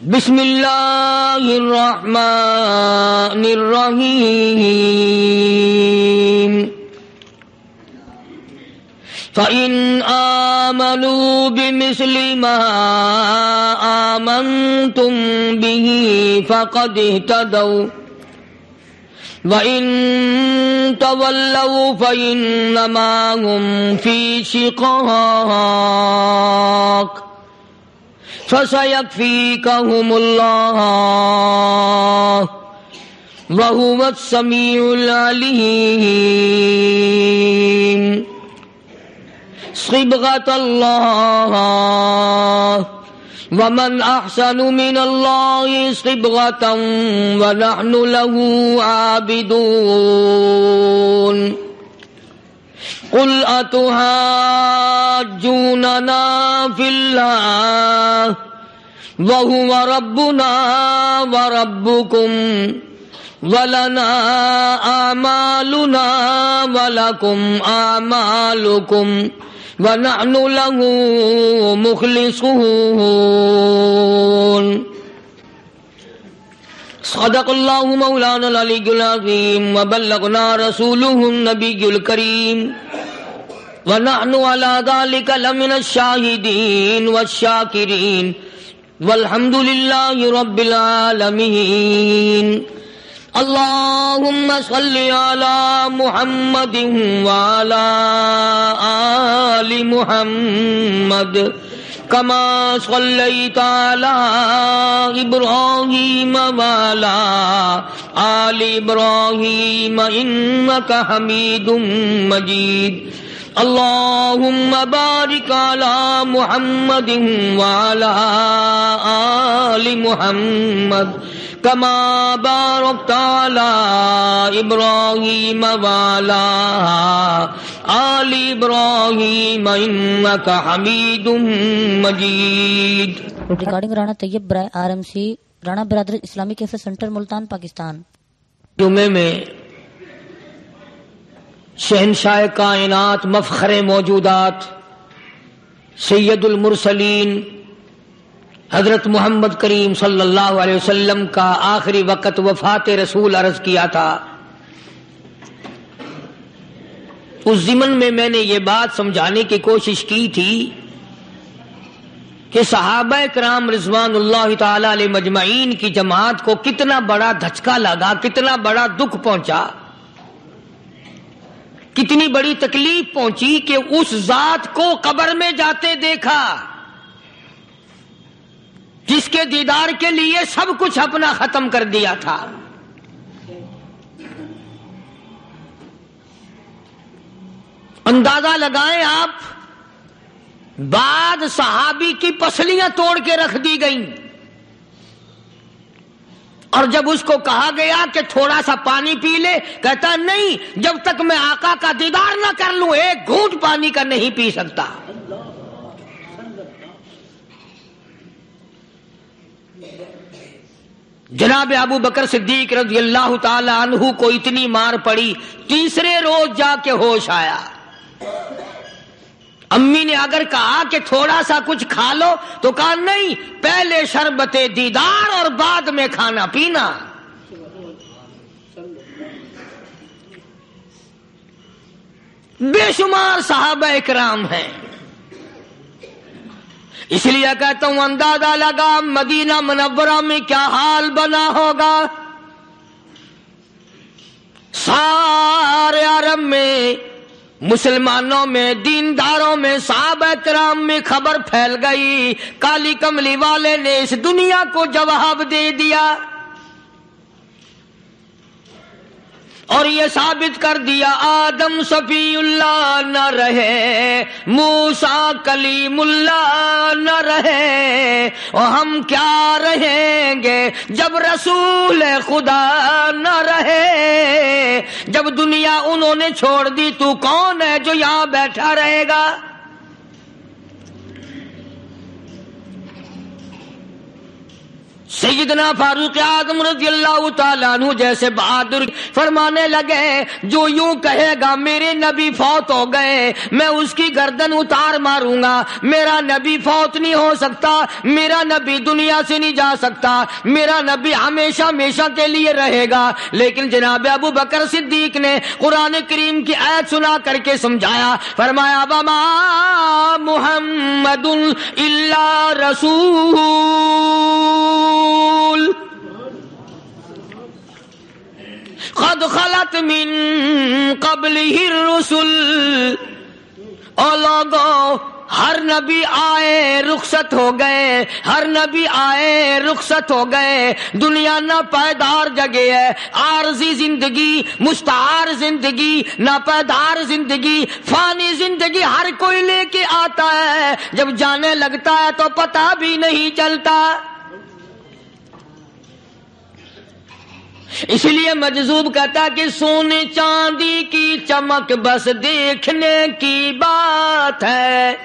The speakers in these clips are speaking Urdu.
بسم اللہ الرحمن الرحیم فَإِنْ آمَنُوا بِمِثْلِ مَا آمَنْتُمْ بِهِ فَقَدِ اهْتَدَوْا وَإِنْ تَوَلَّوْا فَإِنَّمَا هُمْ فِي شِقَاقٍ فَسَيَكْفِيكَهُمُ اللَّهُ وَهُوَ السَّمِيعُ الْعَلِيمُ صبغة الله ومن أحسن من الله صبغة ونحن له عابدون قل أتحاجوننا في الله وهو ربنا وربكم وَلَنَا أَعْمَالُنَا وَلَكُمْ أَعْمَالُكُمْ وَنَحْنُ لَهُ مُخْلِصُونَ صدق اللہ مولانا العلی العظیم وبلغنا رسولہ النبی الکریم ونحن على ذلك لمن الشاہدین والشاکرین والحمد للہ رب العالمین اللهم صل على محمد وعلى آل محمد كما صليت على إبراهيم وعلى آل إبراهيم إنك حميد مجيد اللهم بارك على محمد وعلى آل محمد كما باركت على إبراهيم وعلى آل إبراهيم إنك حميد مجيد. ریکارڈنگ رانا طیب برائے RMC رانا برادر اسلامی کیفے سینٹر ملتان پاکستان. جمعے میں شہنشاہ کائنات مفخر موجودات سید المرسلین حضرت محمد کریم صلی اللہ علیہ وسلم کا آخری وقت وفات رسول عرض کیا تھا. اس ضمن میں نے یہ بات سمجھانے کی کوشش کی تھی کہ صحابہ کرام رضوان اللہ تعالی علیہ مجمعین کی جماعت کو کتنا بڑا دھچکا لگا، کتنا بڑا دکھ پہنچا، کتنی بڑی تکلیف پہنچی کہ اس ذات کو قبر میں جاتے دیکھا جس کے دیدار کے لیے سب کچھ اپنا ختم کر دیا تھا. اندازہ لگائیں آپ، بعد صحابی کی پسلیاں توڑ کے رکھ دی گئیں، اور جب اس کو کہا گیا کہ تھوڑا سا پانی پی لے، کہتا نہیں، جب تک میں آقا کا دیدار نہ کر لوں ایک گھونٹ پانی کا نہیں پی سکتا. جناب ابو بکر صدیق رضی اللہ تعالی عنہ کو اتنی مار پڑی، تیسرے روز جا کے ہوش آیا. امی نے اگر کہا کہ تھوڑا سا کچھ کھا لو تو کہا نہیں، پہلے شربت دیدار اور بعد میں کھانا پینا. بے شمار صحابہ اکرام ہیں. اس لیے کہتا ہوں اندازہ لگا مدینہ منورہ میں کیا حال بنا ہوگا. سارے عرب میں، مسلمانوں میں، دینداروں میں، صحابہ کرام میں خبر پھیل گئی، کالی کملی والے نے اس دنیا کو جواب دے دیا اور یہ ثابت کر دیا آدم صفی اللہ نہ رہے، موسیٰ کلیم اللہ نہ رہے، اور ہم کیا رہیں گے جب رسول خدا نہ رہے. جب دنیا انہوں نے چھوڑ دی تو کون ہے جو یہاں بیٹھا رہے گا؟ سیدنا فاروق اعظم رضی اللہ تعالیٰ عنہ جیسے بہادر فرمانے لگے جو یوں کہے گا میرے نبی فوت ہو گئے میں اس کی گردن اتار ماروں گا. میرا نبی فوت نہیں ہو سکتا, میرا نبی دنیا سے نہیں جا سکتا, میرا نبی ہمیشہ ہمیشہ کے لیے رہے گا. لیکن جناب ابو بکر صدیق نے قرآن کریم کی آیت سنا کر کے سمجھایا, فرمایا وما محمد الا رسول قد خلت من قبلہ الرسل. اور لوگوں ہر نبی آئے رخصت ہو گئے, ہر نبی آئے رخصت ہو گئے. دنیا نہ پائیدار جگہ ہے, عارضی زندگی, مستعار زندگی, ناپائیدار زندگی, فانی زندگی ہر کوئی لے کے آتا ہے. جب جانے لگتا ہے تو پتہ بھی نہیں چلتا. اس لیے مجذوب کہتا کہ سونے چاندی کی چمک بس دیکھنے کی بات ہے,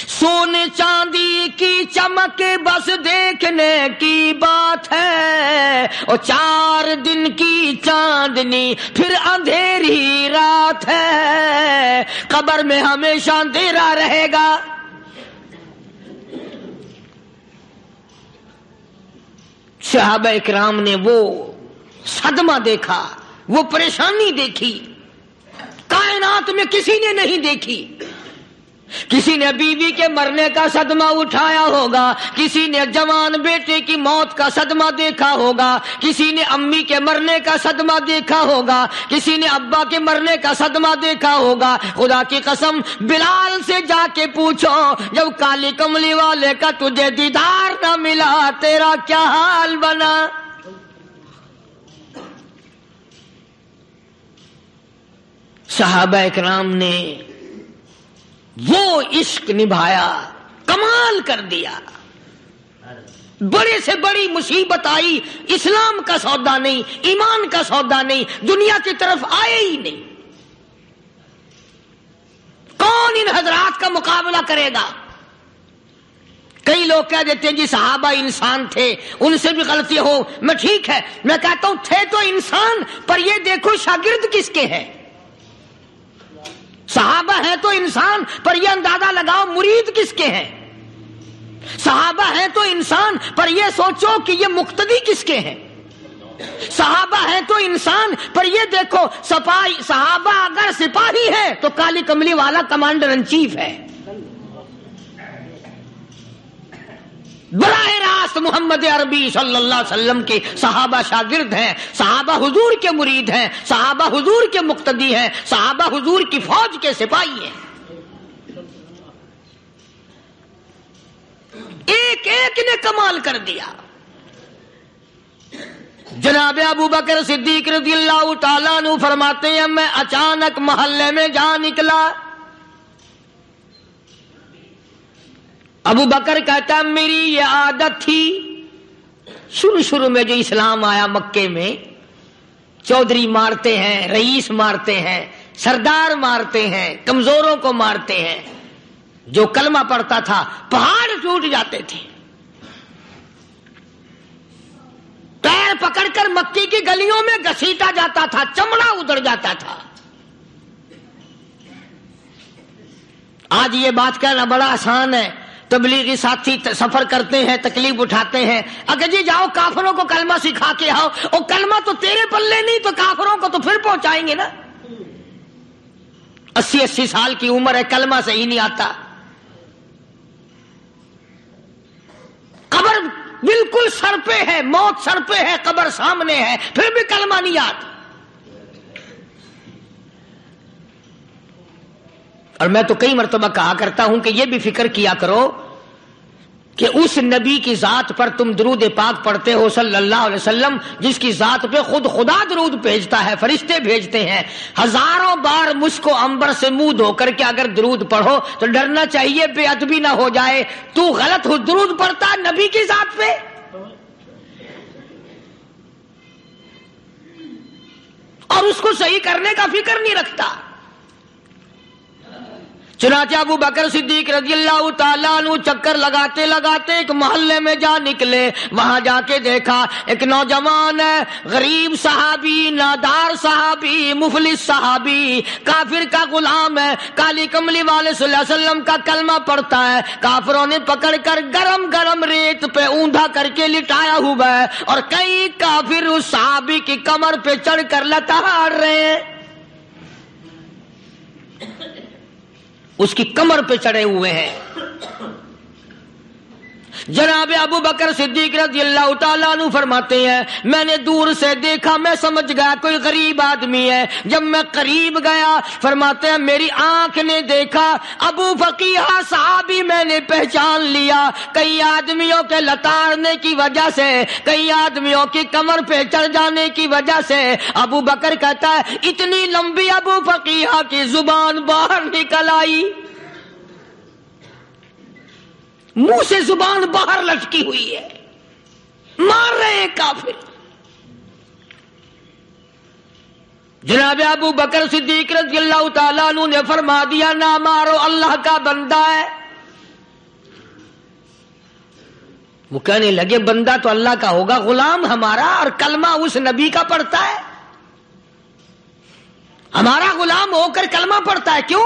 سونے چاندی کی چمک بس دیکھنے کی بات ہے. اور 4 دن کی چاندنی پھر اندھیری رات ہے, قبر میں ہمیشہ اندھیرا رہے گا. صحابہ اکرام نے وہ صدمہ دیکھا, وہ پریشانی دیکھی, کائنات میں کسی نے نہیں دیکھی. کسی نے بیوی کے مرنے کا صدمہ اٹھایا ہوگا, کسی نے جوان بیٹے کی موت کا صدمہ دیکھا ہوگا, کسی نے امی کے مرنے کا صدمہ دیکھا ہوگا, کسی نے ابا کے مرنے کا صدمہ دیکھا ہوگا. خدا کی قسم بلال سے جا کے پوچھو جب کالی کملی والے کا تجھے دیدار نہ ملا تیرا کیا حال بنا. صحابہ اکرام نے وہ عشق نبھایا, کمال کر دیا. بڑے سے بڑی مصیبت آئی, اسلام کا سودا نہیں, ایمان کا سودا نہیں, دنیا کی طرف آئے ہی نہیں. کون ان حضرات کا مقابلہ کرے گا؟ کئی لوگ کہہ دیتے ہیں جی صحابہ انسان تھے, ان سے بھی غلطی ہو. میں ٹھیک ہے, میں کہتا ہوں تھے تو انسان, پر یہ دیکھو شاگرد کس کے ہیں. صحابہ ہیں تو انسان, پر یہ اندازہ لگاؤ مرید کس کے ہیں. صحابہ ہیں تو انسان, پر یہ سوچو کہ یہ مقتدی کس کے ہیں. صحابہ ہیں تو انسان, پر یہ دیکھو صحابہ اگر سپاہی ہے تو کالی کملی والا کمانڈر ان چیف ہے. براہ راست محمد عربی صلی اللہ علیہ وسلم کے صحابہ شاگرد ہیں, صحابہ حضور کے مرید ہیں, صحابہ حضور کے مقتدی ہیں, صحابہ حضور کی فوج کے سپاہی ہیں. ایک ایک نے کمال کر دیا. جناب ابو بکر صدیق رضی اللہ تعالیٰ عنہ فرماتے ہیں میں اچانک محلے میں جا نکلا. ابو بکر کہتا ہے میری یہ عادت تھی, شروع میں جو اسلام آیا مکے میں, چودھری مارتے ہیں, رئیس مارتے ہیں, سردار مارتے ہیں, کمزوروں کو مارتے ہیں. جو کلمہ پڑھتا تھا پہاڑ ٹوٹ جاتے تھے. پیر پکڑ کر مکی کی گلیوں میں گھسیٹا جاتا تھا, چمڑا ادھڑ جاتا تھا. آج یہ بات کہنا بڑا آسان ہے. تبلیغی ساتھی سفر کرتے ہیں, تکلیف اٹھاتے ہیں, اگر جی جاؤ کافروں کو کلمہ سکھا کے آؤ. اور کلمہ تو تیرے پلے نہیں تو کافروں کو تو پھر پہنچائیں گے نا. 80 سال کی عمر ہے, کلمہ صحیح نہیں آتا. قبر بالکل سر پہ ہے, موت سر پہ ہے, قبر سامنے ہے, پھر بھی کلمہ نہیں آتا. اور میں تو کئی مرتبہ کہا کرتا ہوں کہ یہ بھی فکر کیا کرو کہ اس نبی کی ذات پر تم درود پاک پڑھتے ہو صلی اللہ علیہ وسلم, جس کی ذات پہ خود خدا درود بھیجتا ہے, فرشتے بھیجتے ہیں. ہزاروں بار مشک و عنبر سے منہ دھو کر کے اگر درود پڑھو تو ڈرنا چاہیے بے ادبی نہ ہو جائے. تو غلط ہو درود پڑھتا ہے نبی کی ذات پہ. اور اس کو صحیح کرنے کا فکر نہیں رکھتا. چنانچہ ابو بکر صدیق رضی اللہ تعالیٰ عنہ چکر لگاتے لگاتے ایک محلے میں جا نکلے. وہاں جا کے دیکھا ایک نوجوان ہے، غریب صحابی، نادار صحابی، مفلس صحابی، کافر کا غلام ہے، کالی کملی والے صلی اللہ علیہ وسلم کا کلمہ پڑھتا ہے. کافروں نے پکڑ کر گرم گرم ریت پہ اوندا کر کے لٹایا ہوا ہے اور کئی کافر اس صحابی کی کمر پہ چڑھ کر لتاڑ رہے ہیں. اس کی کمر پہ چڑھے ہوئے ہیں. جناب ابو بکر صدیق رضی اللہ تعالیٰ عنہ فرماتے ہیں میں نے دور سے دیکھا، میں سمجھ گیا کوئی غریب آدمی ہے. جب میں قریب گیا فرماتے ہیں میری آنکھ نے دیکھا ابو فقیہ صحابی، میں نے پہچان لیا. کئی آدمیوں کے لتاڑنے کی وجہ سے، کئی آدمیوں کی کمر پہ چڑھ جانے کی وجہ سے ابو بکر کہتا ہے اتنی لمبی ابو فقیہ کی زبان باہر نکل آئی، منہ سے زبان باہر لٹکی ہوئی ہے، مار رہے ہیں کافر. جناب ابو بکر صدیق رضی اللہ تعالیٰ عنہ نے فرما دیا نہ مارو، اللہ کا بندہ ہے. وہ کہنے لگے بندہ تو اللہ کا ہوگا، غلام ہمارا اور کلمہ اس نبی کا پڑھتا ہے، ہمارا غلام ہو کر کلمہ پڑھتا ہے، کیوں؟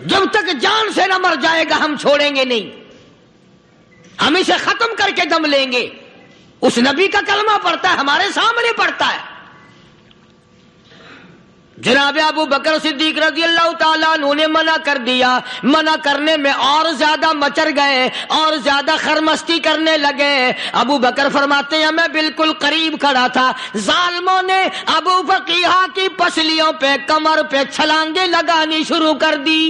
جب تک جان سے نہ مر جائے گا ہم چھوڑیں گے نہیں، ہم اسے ختم کر کے دم لیں گے. اس نبی کا کلمہ پڑھتا ہے، ہمارے سامنے پڑھتا ہے. جناب ابو بکر صدیق رضی اللہ تعالیٰ عنہ نے منع کر دیا. منع کرنے میں اور زیادہ مچر گئے اور زیادہ خرمستی کرنے لگے. ابو بکر فرماتے ہیں میں بالکل قریب کھڑا تھا، ظالموں نے ابو فقیہ کی پسلیوں پہ، کمر پہ چھلانگیں لگانی شروع کر دی.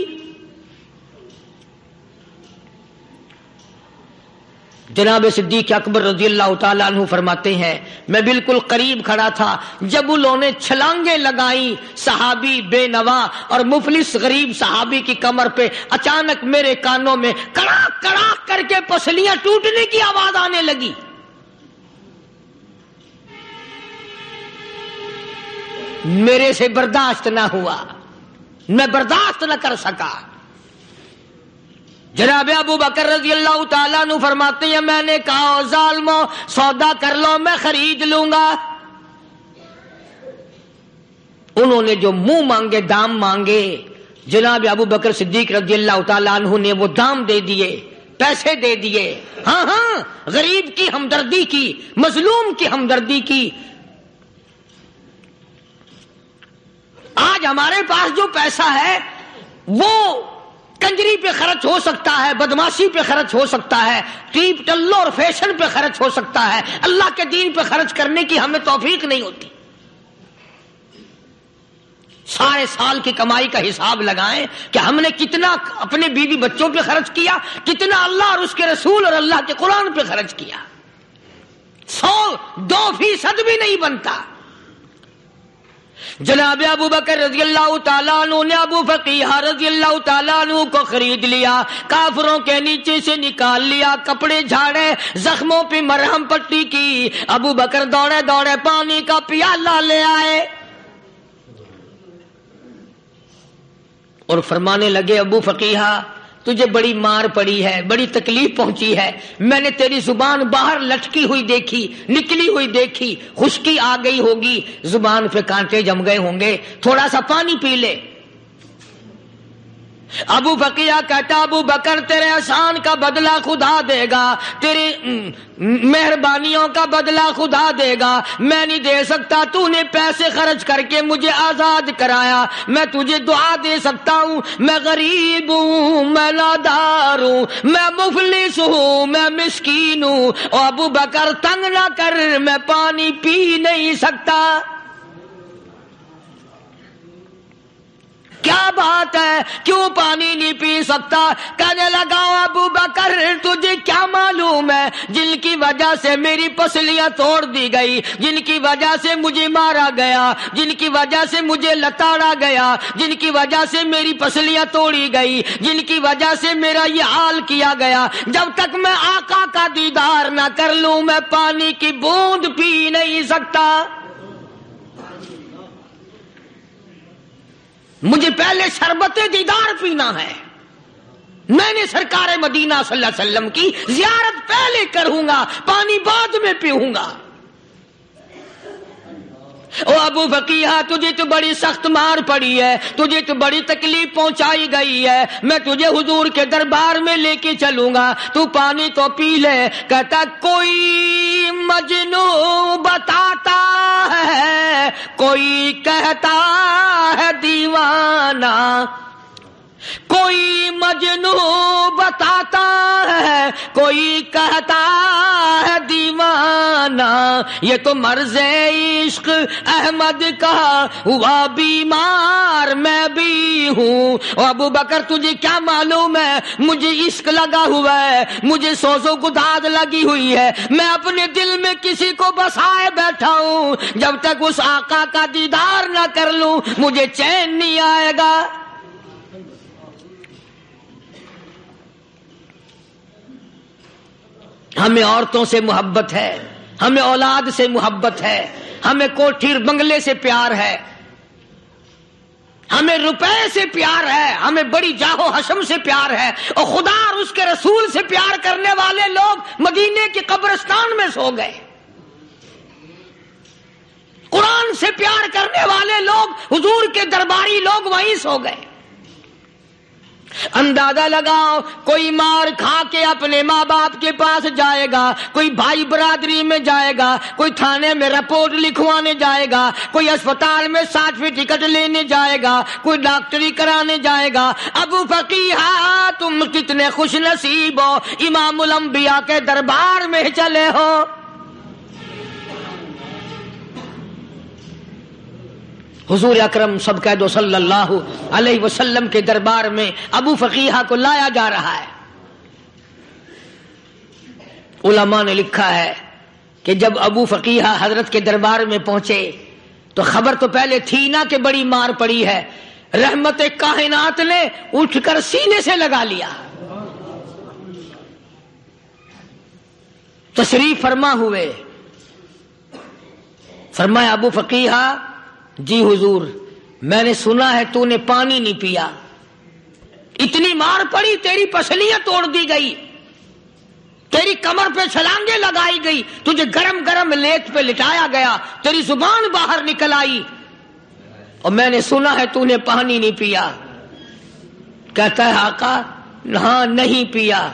جناب صدیق اکبر رضی اللہ تعالیٰ عنہ فرماتے ہیں میں بالکل قریب کھڑا تھا، جب انہوں نے چھلانگیں لگائیں صحابی بے نوا اور مفلس غریب صحابی کی کمر پہ، اچانک میرے کانوں میں کڑاک کڑاک کر کے پسلیاں ٹوٹنے کی آواز آنے لگی. میرے سے برداشت نہ ہوا، میں برداشت نہ کر سکا. جناب ابو بکر رضی اللہ تعالیٰ عنہ فرماتے ہیں میں نے کہا ظالموں سودا کر لو، میں خرید لوں گا. انہوں نے جو منہ مانگے دام مانگے، جناب ابو بکر صدیق رضی اللہ تعالیٰ عنہ نے وہ دام دے دیے، پیسے دے دیے. ہاں غریب کی ہمدردی کی، مظلوم کی ہمدردی کی. آج ہمارے پاس جو پیسہ ہے وہ کنجری پہ خرچ ہو سکتا ہے، بدماشی پہ خرچ ہو سکتا ہے، ٹیپ ٹلو اور فیشن پہ خرچ ہو سکتا ہے، اللہ کے دین پہ خرچ کرنے کی ہمیں توفیق نہیں ہوتی. سارے سال کی کمائی کا حساب لگائیں کہ ہم نے کتنا اپنے بیوی بچوں پہ خرچ کیا، کتنا اللہ اور اس کے رسول اور اللہ کے قرآن پہ خرچ کیا. 100-2% بھی نہیں بنتا. جناب ابو بکر رضی اللہ تعالیٰ عنہ نے ابو فقیہ رضی اللہ تعالیٰ عنہ کو خرید لیا، کافروں کے نیچے سے نکال لیا، کپڑے جھاڑے، زخموں پہ مرہم پٹی کی. ابو بکر دوڑے دوڑے پانی کا پیالہ لے آئے اور فرمانے لگے ابو فقیہ تجھے بڑی مار پڑی ہے، بڑی تکلیف پہنچی ہے، میں نے تیری زبان باہر لٹکی ہوئی دیکھی، نکلی ہوئی دیکھی، خشکی آ گئی ہوگی، زبان پہ کانٹے جم گئے ہوں گے، تھوڑا سا پانی پی لے. ابو فقیہ کہتا ابو بکر تیرے احسان کا بدلہ خدا دے گا، تیری مہربانیوں کا بدلہ خدا دے گا، میں نہیں دے سکتا. تو نے پیسے خرچ کر کے مجھے آزاد کرایا، میں تجھے دعا دے سکتا ہوں. میں غریب ہوں، میں نادار ہوں، میں مفلس ہوں، میں مسکین ہوں، اور ابو بکر تنگ نہ کر، میں پانی پی نہیں سکتا. کیا بات ہے، کیوں پانی نہیں پی سکتا؟ کہنے لگا ابو بکر تجھے کیا معلوم ہے جن کی وجہ سے میری پسلیاں توڑ دی گئی، جن کی وجہ سے مجھے مارا گیا، جن کی وجہ سے مجھے لتاڑا گیا، جن کی وجہ سے میری پسلیاں توڑی گئی، جن کی وجہ سے میرا یہ حال کیا گیا، جب تک میں آقا کا دیدار نہ کر لوں میں پانی کی بوند پی نہیں سکتا. مجھے پہلے شربت دیدار پینا ہے، میں نے سرکار مدینہ صلی اللہ علیہ وسلم کی زیارت پہلے کروں گا، پانی بعد میں پیوں گا۔ او ابو فقیہ، تجھے تو بڑی سخت مار پڑی ہے، تجھے تو بڑی تکلیف پہنچائی گئی ہے، میں تجھے حضور کے دربار میں لے کے چلوں گا، تو پانی تو پی لے۔ کہتا کوئی مجنون بتاتا ہے، کوئی کہتا ہے دیوانہ، کوئی مجنون بتاتا ہے، کوئی کہتا ہے دیوانہ، یہ تو مرض عشق احمد کا ہوا بیمار میں بھی ہوں۔ اور ابو بکر تجھے کیا معلوم ہے، مجھے عشق لگا ہوا ہے، مجھے سوز و گداد لگی ہوئی ہے، میں اپنے دل میں کسی کو بسائے بیٹھا ہوں، جب تک اس آقا کا دیدار نہ کر لوں مجھے چین نہیں آئے گا۔ ہمیں عورتوں سے محبت ہے، ہمیں اولاد سے محبت ہے، ہمیں کوٹھی بنگلے سے پیار ہے، ہمیں روپے سے پیار ہے، ہمیں بڑی جاہ و حشم سے پیار ہے، اور خدا اور اس کے رسول سے پیار کرنے والے لوگ مدینے کے قبرستان میں سو گئے، قرآن سے پیار کرنے والے لوگ، حضور کے درباری لوگ وہیں سو گئے۔ اندازہ لگاؤ، کوئی مار کھا کے اپنے ماں باپ کے پاس جائے گا، کوئی بھائی برادری میں جائے گا، کوئی تھانے میں رپورٹ لکھوانے جائے گا، کوئی اسپتال میں سرٹیفکیٹ لینے جائے گا، کوئی ڈاکٹری کرانے جائے گا۔ ابو فقیہ تم کتنے خوش نصیب ہو، امام الانبیاء کے دربار میں چلے ہو۔ حضور اکرم سب کہہ دو صلی اللہ علیہ وسلم کے دربار میں ابو فقیہ کو لایا جا رہا ہے۔ علماء نے لکھا ہے کہ جب ابو فقیہ حضرت کے دربار میں پہنچے تو خبر تو پہلے تھی نا کہ بڑی مار پڑی ہے، رحمت کائنات نے اٹھ کر سینے سے لگا لیا، تشریف فرما ہوئے، فرمایا ابو فقیہ جی حضور، میں نے سنا ہے تو نے پانی نہیں پیا، اتنی مار پڑی، تیری پسلیاں توڑ دی گئی، تیری کمر پہ چھلانگیں لگائی گئی، تجھے گرم گرم لیٹ پہ لٹایا گیا، تیری زبان باہر نکل آئی، اور میں نے سنا ہے تو نے پانی نہیں پیا۔ کہتا ہے آقا ہاں نہیں پیا۔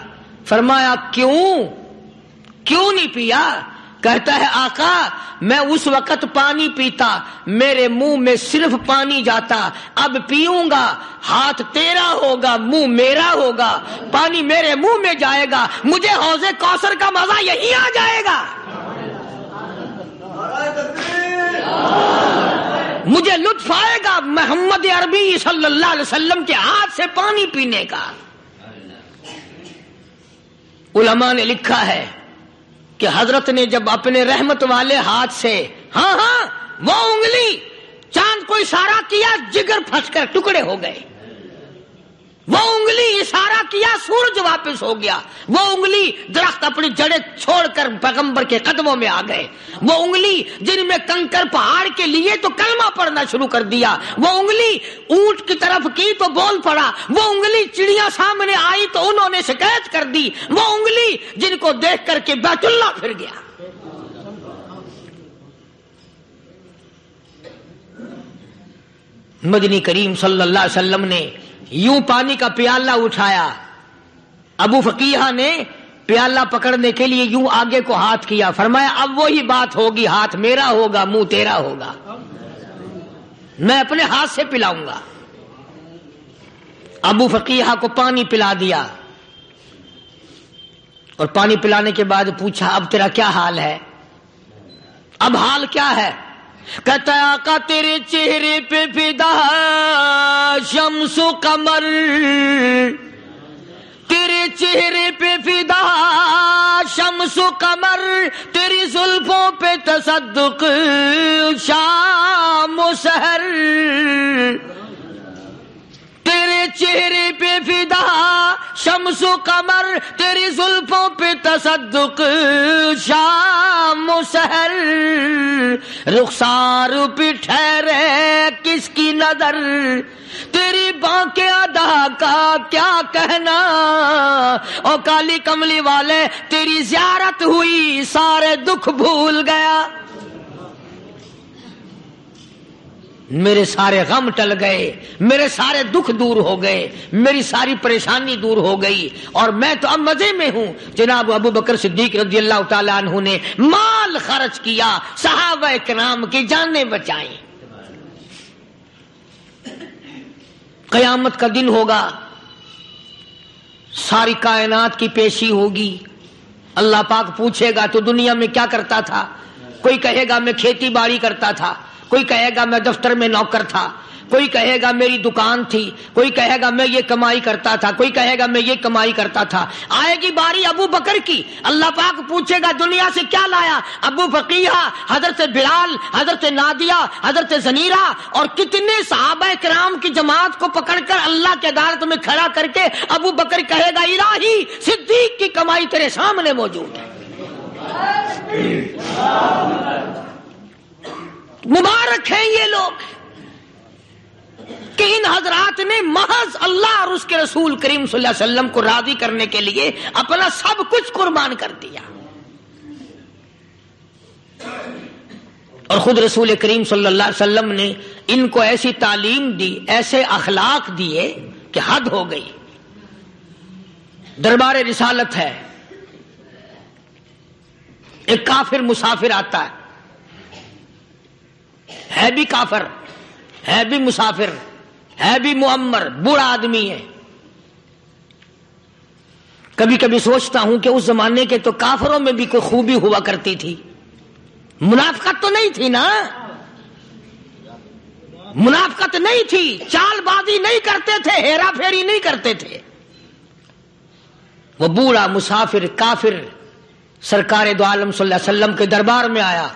فرمایا کیوں نہیں پیا؟ کہتا ہے آقا میں اس وقت پانی پیتا، میرے منہ میں صرف پانی جاتا، اب پیوں گا ہاتھ تیرا ہوگا، منہ میرا ہوگا، پانی میرے منہ میں جائے گا، مجھے حوض کوثر کا مزہ یہی آ جائے گا، مجھے لطف آئے گا محمد عربی صلی اللہ علیہ وسلم کے ہاتھ سے پانی پینے کا۔ علماء نے لکھا ہے کہ حضرت نے جب اپنے رحمت والے ہاتھ سے وہ انگلی چاند کو اشارہ کیا، جگر پھنس کر ٹکڑے ہو گئے، وہ انگلی اشارہ کیا، سورج واپس ہو گیا، وہ انگلی درخت اپنی جڑیں چھوڑ کر پیغمبر کے قدموں میں آ گئے، وہ انگلی جن میں کنکر پہاڑ کے لیے تو کلمہ پڑھنا شروع کر دیا، وہ انگلی اونٹ کی طرف کی تو بول پڑا، وہ انگلی چڑیاں سامنے آئی تو انہوں نے شکایت کر دی، وہ انگلی جن کو دیکھ کر کے بیت اللہ پھر گیا۔ مدنی کریم صلی اللہ علیہ وسلم نے یوں پانی کا پیالہ اٹھایا، ابو فقیہ نے پیالہ پکڑنے کے لیے یوں آگے کو ہاتھ کیا، فرمایا اب وہی بات ہوگی، ہاتھ میرا ہوگا، منہ تیرا ہوگا، میں اپنے ہاتھ سے پلاؤں گا۔ ابو فقیہ کو پانی پلا دیا، اور پانی پلانے کے بعد پوچھا اب تیرا کیا حال ہے، اب حال کیا ہے؟ کہتا ہے آقا تیرے چہرے پہ فدا شمس و قمر، تیرے چہرے پہ فدا شمس و قمر، تیری زلفوں پہ تصدق شام و سحر، تیرے چہرے پہ فدا شمس شمس و قمر تیری زلفوں پہ تصدق شام و سحر، رخسار پہ ٹھہرے کس کی نظر، تیری بانکیں ادا کا کیا کہنا، اور کالی کملی والے تیری زیارت ہوئی سارے دکھ بھول گیا، میرے سارے غم ٹل گئے، میرے سارے دکھ دور ہو گئے، میری ساری پریشانی دور ہو گئی، اور میں تو اب مزے میں ہوں۔ جناب ابو بکر صدیق رضی اللہ تعالیٰ عنہ نے مال خرچ کیا، صحابہ کرام کی جانیں بچائیں۔ قیامت کا دن ہوگا، ساری کائنات کی پیشی ہوگی، اللہ پاک پوچھے گا تو دنیا میں کیا کرتا تھا؟ کوئی کہے گا میں کھیتی باڑی کرتا تھا، کوئی کہے گا میں دفتر میں نوکر تھا، کوئی کہے گا میری دکان تھی، کوئی کہے گا میں یہ کمائی کرتا تھا، کوئی کہے گا میں یہ کمائی کرتا تھا۔ آئے گی باری ابو بکر کی، اللہ پاک پوچھے گا دنیا سے کیا لایا؟ ابو بقیہ، حضرت بلال، حضرت نادیہ، حضرت زنیرہ اور کتنے صحابہ کرام کی جماعت کو پکڑ کر اللہ کے عدالت میں کھڑا کر کے ابو بکر کہے گا الہی صدیق کی کمائی تیرے سامنے موجود ہے۔ مبارک ہیں یہ لوگ کہ ان حضرات نے محض اللہ اور اس کے رسول کریم صلی اللہ علیہ وسلم کو راضی کرنے کے لیے اپنا سب کچھ قربان کر دیا، اور خود رسول کریم صلی اللہ علیہ وسلم نے ان کو ایسی تعلیم دی، ایسے اخلاق دیے کہ حد ہو گئی۔ دربار رسالت ہے، ایک کافر مسافر آتا ہے بھی کافر، ہے بھی مسافر، ہے بھی معمر، بوڑھا آدمی ہے۔ کبھی کبھی سوچتا ہوں کہ اس زمانے کے تو کافروں میں بھی کوئی خوبی ہوا کرتی تھی، منافقت تو نہیں تھی نا، منافقت نہیں تھی، چال بازی نہیں کرتے تھے، ہیرا پھیری نہیں کرتے تھے۔ وہ بوڑھا مسافر کافر سرکار دو عالم صلی اللہ علیہ وسلم کے دربار میں آیا،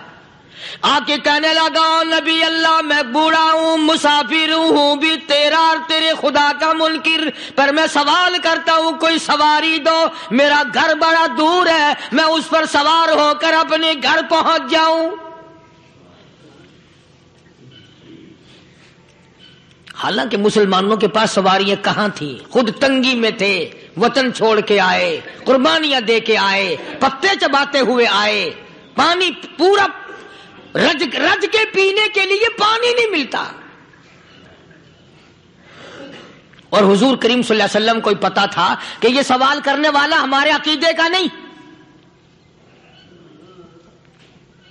آ کے کہنے لگا نبی اللہ میں بوڑھا ہوں، مسافر ہوں بھی تیرا اور تیرے خدا کا منکر، پر میں سوال کرتا ہوں کوئی سواری دو، میرا گھر بڑا دور ہے، میں اس پر سوار ہو کر اپنے گھر پہنچ جاؤں۔ حالانکہ مسلمانوں کے پاس سواریاں کہاں تھی، خود تنگی میں تھے، وطن چھوڑ کے آئے، قربانیاں دے کے آئے، پتے چباتے ہوئے آئے، پانی پورا رج کے پینے کے لیے پانی نہیں ملتا، اور حضور کریم صلی اللہ علیہ وسلم کو پتا تھا کہ یہ سوال کرنے والا ہمارے عقیدے کا نہیں،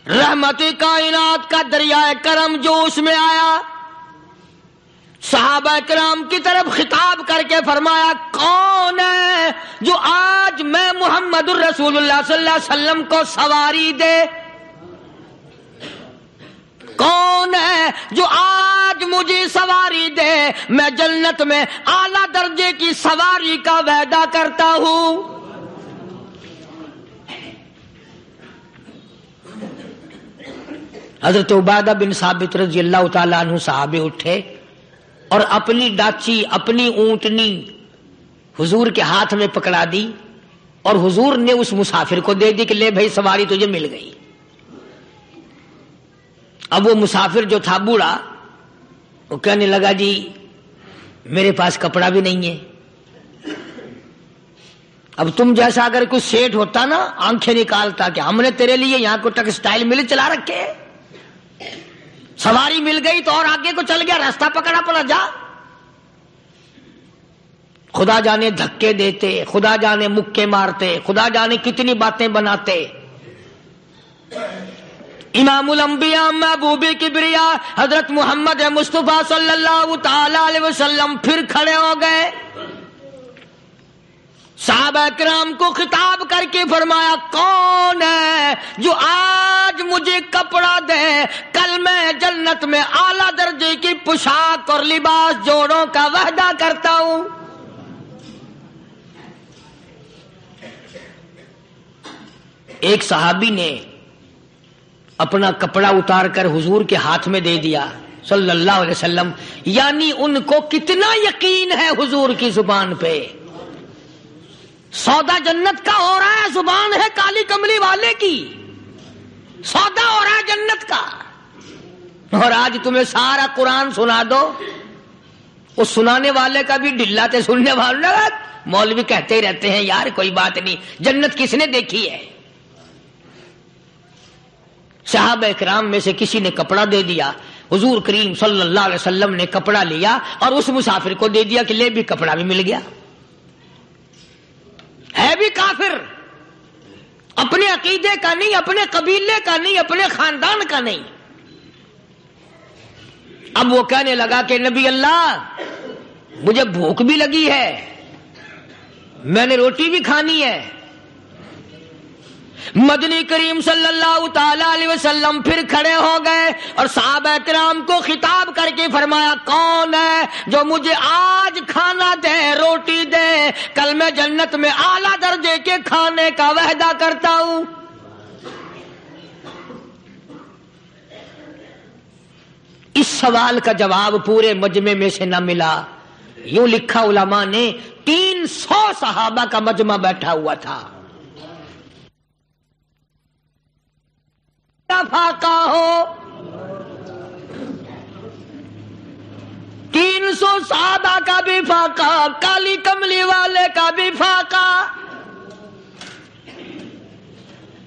رحمت کائنات کا دریائے کرم جو اس میں آیا، صحابہ کرام کی طرف خطاب کر کے فرمایا کون ہے جو آج میں محمد الرسول اللہ صلی اللہ علیہ وسلم کو سواری دے، کون ہے جو آج مجھے سواری دے، میں جنت میں اعلیٰ درجے کی سواری کا وعدہ کرتا ہوں۔ حضرت عبادہ بن ثابت رضی اللہ تعالیٰ عنہ صحابی اٹھے اور اپنی ڈاچی، اپنی اونٹنی حضور کے ہاتھ میں پکڑا دی، اور حضور نے اس مسافر کو دے دی کہ لے بھائی سواری تجھے مل گئی۔ اب وہ مسافر جو تھا بوڑھا، وہ کہنے لگا جی میرے پاس کپڑا بھی نہیں ہے، اب تم جیسا اگر کوئی سیٹ ہوتا نا آنکھیں نکالتا کہ ہم نے تیرے لیے یہاں کو ٹیکسٹائل مل چلا رکھے، سواری مل گئی تو اور آگے کو چل گیا، راستہ پکڑا پڑا جا۔ خدا جانے دھکے دیتے، خدا جانے مکے مارتے، خدا جانے کتنی باتیں بناتے۔ امام الانبیاء محبوب کبریا حضرت محمد مصطفیٰ صلی اللہ تعالی علیہ وسلم پھر کھڑے ہو گئے، صحابہ کرام کو خطاب کر کے فرمایا کون ہے جو آج مجھے کپڑا دے، کل میں جنت میں اعلیٰ درجے کی پوشاک اور لباس جوڑوں کا وعدہ کرتا ہوں۔ ایک صحابی نے اپنا کپڑا اتار کر حضور کے ہاتھ میں دے دیا صلی اللہ علیہ وسلم، یعنی ان کو کتنا یقین ہے حضور کی زبان پہ، سودا جنت کا ہو رہا ہے، زبان ہے کالی کملی والے کی، سودا ہو رہا ہے جنت کا. اور آج تمہیں سارا قرآن سنا دو، اس سنانے والے کا بھی ڈلا تے سننے والا مولوی کہتے ہی رہتے ہیں یار کوئی بات نہیں، جنت کس نے دیکھی ہے؟ صحابہ اکرام میں سے کسی نے کپڑا دے دیا، حضور کریم صلی اللہ علیہ وسلم نے کپڑا لیا اور اس مسافر کو دے دیا کہ لے بھی کپڑا بھی مل گیا. ہے بھی کافر، اپنے عقیدے کا نہیں، اپنے قبیلے کا نہیں، اپنے خاندان کا نہیں. اب وہ کہنے لگا کہ نبی اللہ مجھے بھوک بھی لگی ہے، میں نے روٹی بھی کھانی ہے. مدنی کریم صلی اللہ تعالی علیہ وسلم پھر کھڑے ہو گئے اور صحابہ کرام کو خطاب کر کے فرمایا کون ہے جو مجھے آج کھانا دے، روٹی دے، کل میں جنت میں اعلیٰ درجے کے کھانے کا وعدہ کرتا ہوں. اس سوال کا جواب پورے مجمع میں سے نہ ملا. یوں لکھا علماء نے 300 صحابہ کا مجمع بیٹھا ہوا تھا. فاقہ ہو 300 صحابہ کا بھی فاقہ، کالی کملی والے کا بھی فاقہ.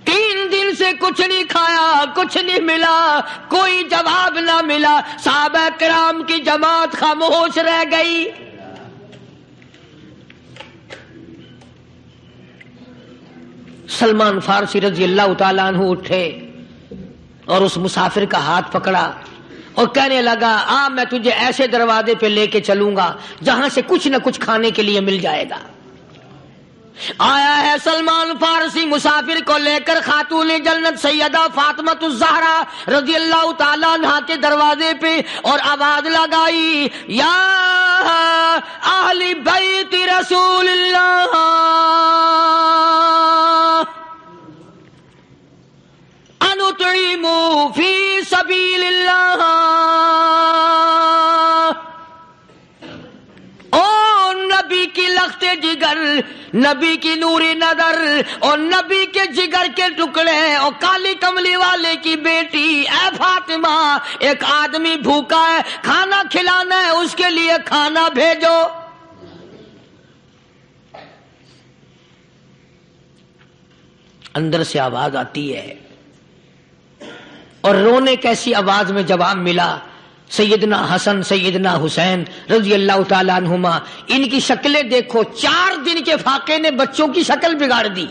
3 دن سے کچھ نہیں کھایا، کچھ نہیں ملا، کوئی جواب نہ ملا. صحابہ کرام کی جماعت خاموش رہ گئی. سلمان فارسی رضی اللہ تعالیٰ عنہ اٹھے اور اس مسافر کا ہاتھ پکڑا اور کہنے لگا میں تجھے ایسے دروازے پہ لے کے چلوں گا جہاں سے کچھ نہ کچھ کھانے کے لیے مل جائے گا. آیا ہے سلمان فارسی مسافر کو لے کر خاتون جنت سیدہ فاطمہ الزہرا رضی اللہ تعالیٰ عنہا کے دروازے پہ اور آواز لگائی یا اہل بیت رسول اللہ انطعموا فی سبیل اللہ. او نبی کی لخت جگر، نبی کی نوری نظر اور نبی کے جگر کے ٹکڑے اور کالی کملی والے کی بیٹی اے فاطمہ، ایک آدمی بھوکا ہے، کھانا کھلانا ہے، اس کے لیے کھانا بھیجو. اندر سے آواز آتی ہے اور رونے کیسی آواز میں جواب ملا. سیدنا حسن سیدنا حسین رضی اللہ تعالیٰ عنہما، ان کی شکلیں دیکھو، 4 دن کے فاقے نے بچوں کی شکل بگاڑ دی.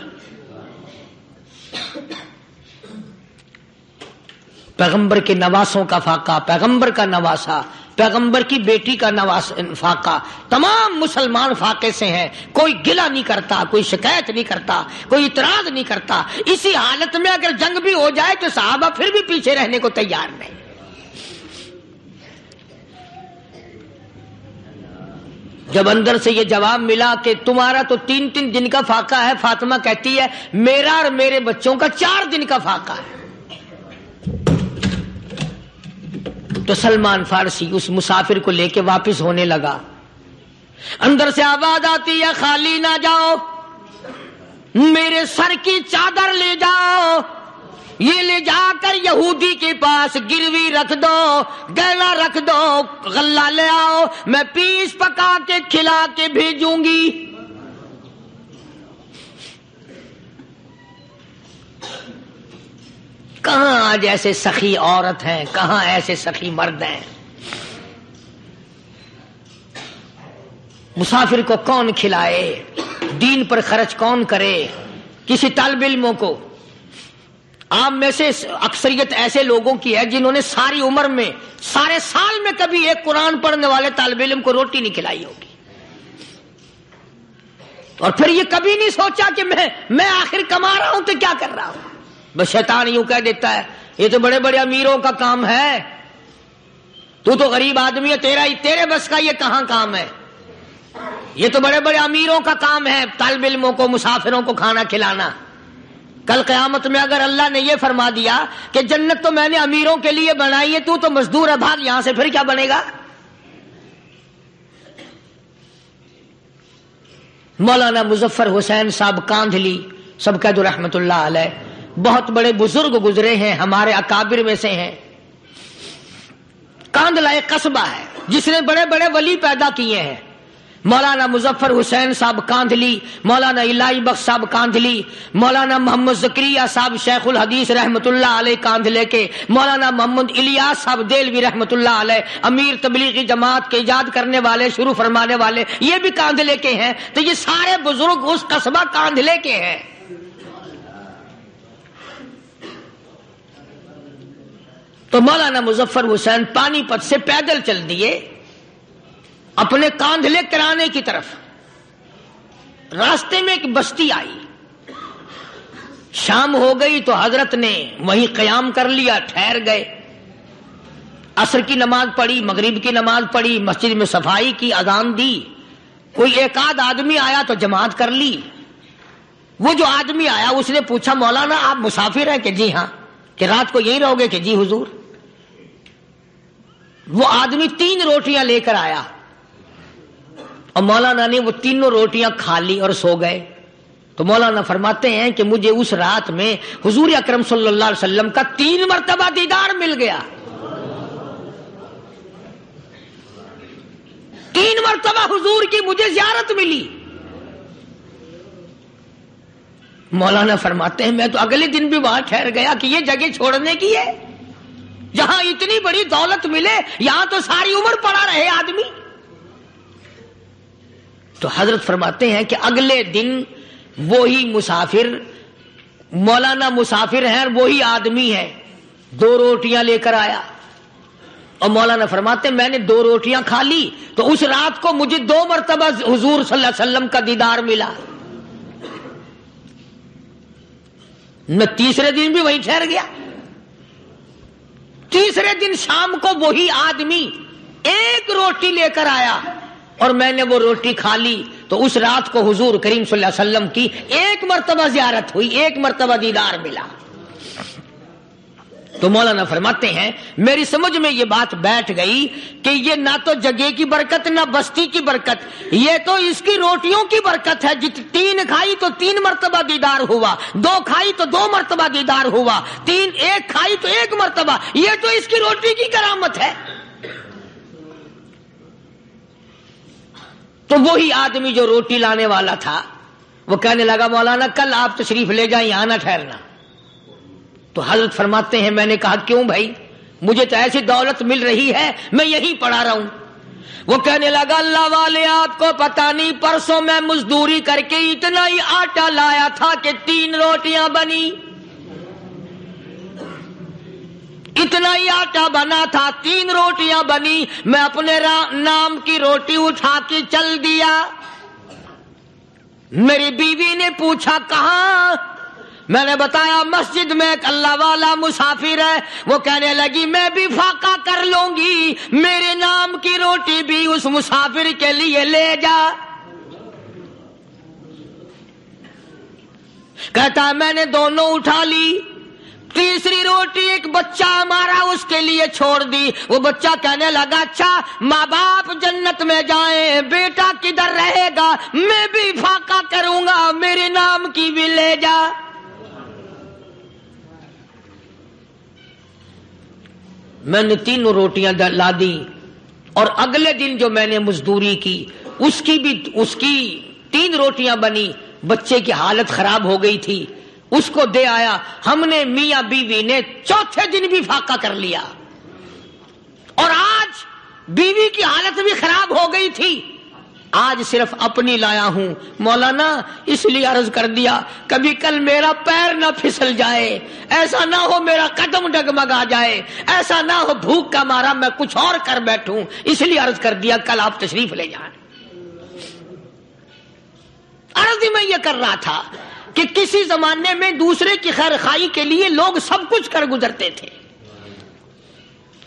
پیغمبر کے نواسوں کا فاقہ، پیغمبر کا نواسا، پیغمبر کی بیٹی کا فاقہ، تمام مسلمان فاقے سے ہیں. کوئی گلہ نہیں کرتا، کوئی شکایت نہیں کرتا، کوئی اعتراض نہیں کرتا. اسی حالت میں اگر جنگ بھی ہو جائے تو صحابہ پھر بھی پیچھے رہنے کو تیار نہیں. جب اندر سے یہ جواب ملا کہ تمہارا تو 3 دن کا فاقہ ہے، فاطمہ کہتی ہے میرا اور میرے بچوں کا 4 دن کا فاقہ ہے. تو سلمان فارسی اس مسافر کو لے کے واپس ہونے لگا. اندر سے آواز آتی ہے خالی نہ جاؤ، میرے سر کی چادر لے جاؤ، یہ لے جا کر یہودی کے پاس گروی رکھ دو، گہنا رکھ دو، غلہ لے آؤ، میں پیس پکا کے کھلا کے بھیجوں گی. کہاں آج ایسے سخی عورت ہیں، کہاں ایسے سخی مرد ہیں. مسافر کو کون کھلائے، دین پر خرچ کون کرے. کسی طالب علموں کو، عام میں سے اکثریت ایسے لوگوں کی ہے جنہوں نے ساری عمر میں، سارے سال میں کبھی ایک قرآن پڑھنے والے طالب علم کو روٹی نہیں کھلائی ہوگی. اور پھر یہ کبھی نہیں سوچا کہ میں آخر کما رہا ہوں تو کیا کر رہا ہوں. بس شیطان یوں کہہ دیتا ہے یہ تو بڑے بڑے امیروں کا کام ہے، تو غریب آدمی ہے، تیرے بس کا یہ کہاں کام ہے. یہ تو بڑے بڑے امیروں کا کام ہے طالب علموں کو، مسافروں کو کھانا کھلانا. کل قیامت میں اگر اللہ نے یہ فرما دیا کہ جنت تو میں نے امیروں کے لیے بنائی ہے، تو مزدور ہے، بھاگ یہاں سے، پھر کیا بنے گا. مولانا مظفر حسین صاحب کاندھلی سب کہہ دو رحمت اللہ علیہ، بہت بڑے بزرگ گزرے ہیں، ہمارے اکابر میں سے ہیں۔ کاندھلا ایک قصبہ ہے جس نے بڑے بڑے ولی پیدا کیے ہیں۔ مولانا مظفر حسین صاحب کاندھلی، مولانا الہی بخش صاحب کاندھلی، مولانا محمد زکریا صاحب شیخ الحدیث رحمت اللہ علیہ کاندھلے کے، مولانا محمد الیاس صاحب دہلوی رحمت اللہ علیہ امیر تبلیغی جماعت کے ایجاد کرنے والے، شروع فرمانے والے، یہ بھی کاندھلے کے ہیں۔ تو یہ سارے بزرگ اس قصبہ کاندھلے کے ہیں۔ تو مولانا مظفر حسین پانی پت سے پیدل چل دیے اپنے کاندھلے کرانے کی طرف۔ راستے میں ایک بستی آئی، شام ہو گئی تو حضرت نے وہیں قیام کر لیا، ٹھہر گئے۔ عصر کی نماز پڑھی، مغرب کی نماز پڑھی، مسجد میں صفائی کی، اذان دی، کوئی ایک آدھ آدمی آیا تو جماعت کر لی۔ وہ جو آدمی آیا اس نے پوچھا مولانا آپ مسافر ہیں؟ کہ جی ہاں۔ کہ رات کو یہیں رہو گے؟ کہ جی حضور۔ وہ آدمی 3 روٹیاں لے کر آیا اور مولانا نے وہ تینوں روٹیاں کھا لی اور سو گئے۔ تو مولانا فرماتے ہیں کہ مجھے اس رات میں حضور اکرم صلی اللہ علیہ وسلم کا 3 مرتبہ دیدار مل گیا۔ 3 مرتبہ حضور کی مجھے زیارت ملی۔ مولانا فرماتے ہیں میں تو اگلے دن بھی وہاں ٹھہر گیا کہ یہ جگہ چھوڑنے کی ہے، جہاں اتنی بڑی دولت ملے یہاں تو ساری عمر پڑا رہے آدمی۔ تو حضرت فرماتے ہیں کہ اگلے دن وہی مسافر، مولانا مسافر ہیں، وہی آدمی ہے، 2 روٹیاں لے کر آیا اور مولانا فرماتے ہیں میں نے 2 روٹیاں کھا لی تو اس رات کو مجھے 2 مرتبہ حضور صلی اللہ علیہ وسلم کا دیدار ملا۔ میں تیسرے دن بھی وہیں ٹھہر گیا۔ تیسرے دن شام کو وہی آدمی 1 روٹی لے کر آیا اور میں نے وہ روٹی کھا لی تو اس رات کو حضور کریم صلی اللہ علیہ وسلم کی 1 مرتبہ زیارت ہوئی، 1 مرتبہ دیدار ملا۔ تو مولانا فرماتے ہیں میری سمجھ میں یہ بات بیٹھ گئی کہ یہ نہ تو جگہ کی برکت نہ بستی کی برکت، یہ تو اس کی روٹیوں کی برکت ہے۔ 3 کھائی تو 3 مرتبہ دیدار ہوا، 2 کھائی تو 2 مرتبہ دیدار ہوا، 1 کھائی تو 1 مرتبہ، یہ تو اس کی روٹی کی کرامت ہے۔ تو وہی آدمی جو روٹی لانے والا تھا وہ کہنے لگا مولانا کل آپ تشریف لے جائیں، یہاں نہ ٹھہرنا۔ تو حضرت فرماتے ہیں میں نے کہا کیوں بھائی، مجھے تو ایسی دولت مل رہی ہے میں یہیں پڑا رہوں۔ وہ کہنے لگا اللہ والے آپ کو پتہ نہیں، پرسوں میں مزدوری کر کے اتنا ہی آٹا لایا تھا کہ 3 روٹیاں بنی، اتنا ہی آٹا بنا تھا، 3 روٹیاں بنی، میں اپنے نام کی روٹی اٹھا کے چل دیا۔ میری بیوی نے پوچھا کہاں؟ میں نے بتایا مسجد میں ایک اللہ والا مسافر ہے۔ وہ کہنے لگی میں بھی فاقہ کر لوں گی، میرے نام کی روٹی بھی اس مسافر کے لیے لے جا۔ کہتا ہے میں نے دونوں اٹھا لی، تیسری روٹی ایک بچہ ہمارا اس کے لیے چھوڑ دی۔ وہ بچہ کہنے لگا اچھا ماں باپ جنت میں جائیں، بیٹا کدھر رہے گا، میں بھی فاقہ کروں گا، میرے نام کی بھی لے جا۔ میں نے 3 روٹیاں لا دی اور اگلے دن جو میں نے مزدوری کی اس کی 3 روٹیاں بنی، بچے کی حالت خراب ہو گئی تھی، اس کو دے آیا۔ ہم نے میاں بیوی نے چوتھے دن بھی فاقہ کر لیا اور آج بیوی کی حالت بھی خراب ہو گئی تھی، آج صرف اپنی لایا ہوں۔ مولانا اس لیے عرض کر دیا کبھی کل میرا پیر نہ پھسل جائے، ایسا نہ ہو میرا قدم ڈگمگا جائے، ایسا نہ ہو بھوک کا مارا میں کچھ اور کر بیٹھوں، اس لیے عرض کر دیا کل آپ تشریف لے جائیں۔ عرض میں یہ کر رہا تھا کہ کسی زمانے میں دوسرے کی خیر خواہی کے لیے لوگ سب کچھ کر گزرتے تھے۔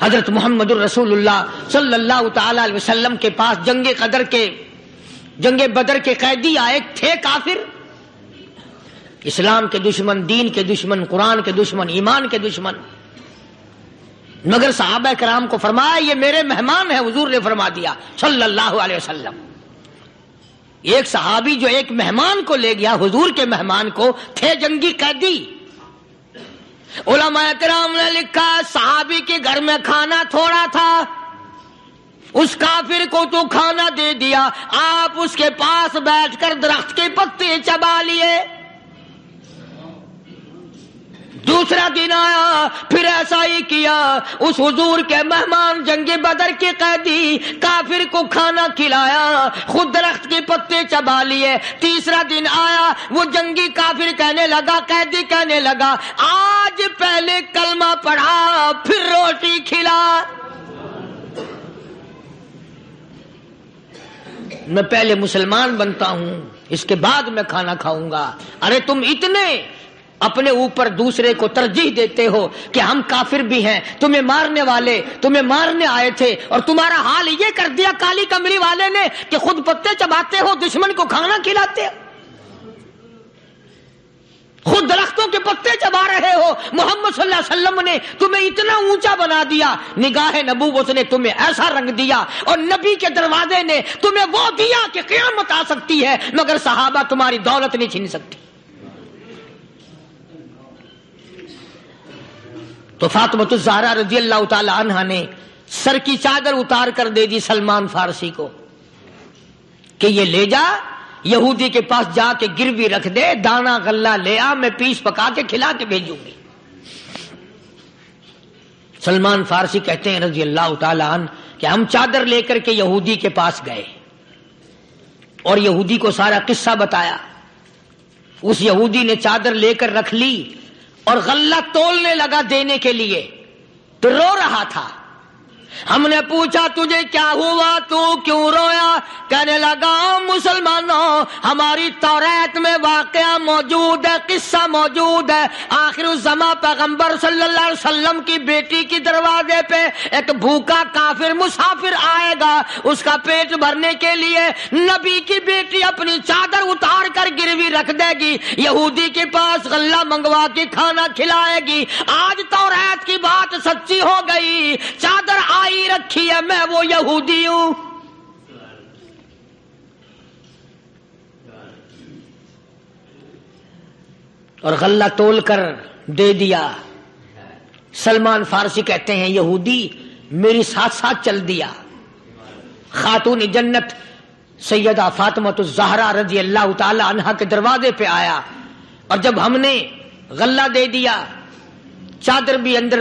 حضرت محمد الرسول اللہ صلی اللہ تعالی علیہ وسلم کے پاس جنگ بدر کے قیدی آئے تھے، کافر، اسلام کے دشمن، دین کے دشمن، قرآن کے دشمن، ایمان کے دشمن، مگر صحابہ کرام کو فرمایا یہ میرے مہمان ہیں، حضور نے فرما دیا صلی اللہ علیہ وسلم۔ ایک صحابی جو ایک مہمان کو لے گیا، حضور کے مہمان کو، تھے جنگی قیدی. علماء کرام نے لکھا صحابی کے گھر میں کھانا تھوڑا تھا، اس کافر کو تو کھانا دے دیا، آپ اس کے پاس بیٹھ کر درخت کے پتے چبا لیے. دوسرا دن آیا، پھر ایسا ہی کیا. اس حضور کے مہمان جنگ بدر کے قیدی کافر کو کھانا کھلایا، خود درخت کے پتے چبا لیے. تیسرا دن آیا، وہ جنگی کافر کہنے لگا، قیدی کہنے لگا، آج پہلے کلمہ پڑھا پھر روٹی کھلا. میں پہلے مسلمان بنتا ہوں، اس کے بعد میں کھانا کھاؤں گا. ارے تم اتنے اپنے اوپر دوسرے کو ترجیح دیتے ہو کہ ہم کافر بھی ہیں، تمہیں مارنے والے تمہیں مارنے آئے تھے، اور تمہارا حال یہ کر دیا کالی کملی والے نے کہ خود پتے چباتے ہو، دشمن کو کھانا کھلاتے ہو، خود درختوں کے پتے چبا رہے ہو. محمد صلی اللہ علیہ وسلم نے تمہیں اتنا اونچا بنا دیا، نگاہ نبوت نے تمہیں ایسا رنگ دیا، اور نبی کے دروازے نے تمہیں وہ دیا کہ قیامت آ سکتی ہے مگر صحابہ تمہاری دولت نہیں چھین سکتی. تو فاطمہ الزہرا رضی اللہ تعالی عنہا نے سر کی چادر اتار کر دے دی سلمان فارسی کو کہ یہ لے جا، یہودی کے پاس جا کے گروی رکھ دے، دانا غلہ لے آ، میں پیس پکا کے کھلا کے بھیجوں گی. سلمان فارسی کہتے ہیں رضی اللہ تعالی عنہ کہ ہم چادر لے کر کے یہودی کے پاس گئے اور یہودی کو سارا قصہ بتایا. اس یہودی نے چادر لے کر رکھ لی اور غلہ تولنے لگا دینے کے لیے، تو رو رہا تھا. ہم نے پوچھا تجھے کیا ہوا، تو کیوں رویا؟ کہنے لگا مسلمانوں، ہماری توریت میں واقعہ موجود ہے، قصہ موجود ہے. آخر الزمان پیغمبر صلی اللہ علیہ وسلم کی بیٹی کی دروازے پہ ایک بھوکا کافر مسافر آئے گا، اس کا پیٹ بھرنے کے لیے نبی کی بیٹی اپنی چادر اتار کر گروی رکھ دے گی، یہودی کے پاس غلہ منگوا کے کھانا کھلائے گی. آج توریت کی بات سچی ہو گئی، چادر آئی رکھی ہے، میں وہ یہودی ہوں. اور غلہ تول کر دے دیا. سلمان فارسی کہتے ہیں یہودی میری ساتھ ساتھ چل دیا. خاتون جنت سیدہ فاطمہ الزہرا رضی اللہ تعالی عنہا کے دروازے پہ آیا، اور جب ہم نے غلہ دے دیا، چادر بھی اندر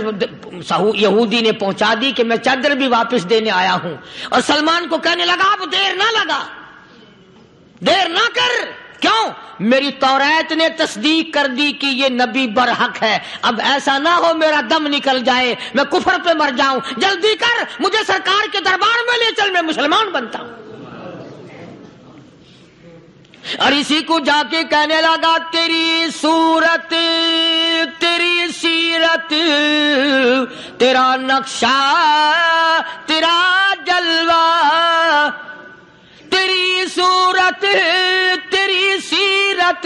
یہودی نے پہنچا دی کہ میں چادر بھی واپس دینے آیا ہوں. اور سلمان کو کہنے لگا اب دیر نہ لگا، دیر نہ کر. کیوں؟ میری توریت نے تصدیق کر دی کہ یہ نبی برحق ہے. اب ایسا نہ ہو میرا دم نکل جائے، میں کفر پہ مر جاؤں. جلدی کر، مجھے سرکار کے دربار میں لے چل، میں مسلمان بنتا ہوں. اور اسی کو جا کے کہنے لگا تیری صورت، تیری سیرت، تیرا نقشہ، تیرا جلوہ، تیری صورت، تیری سیرت،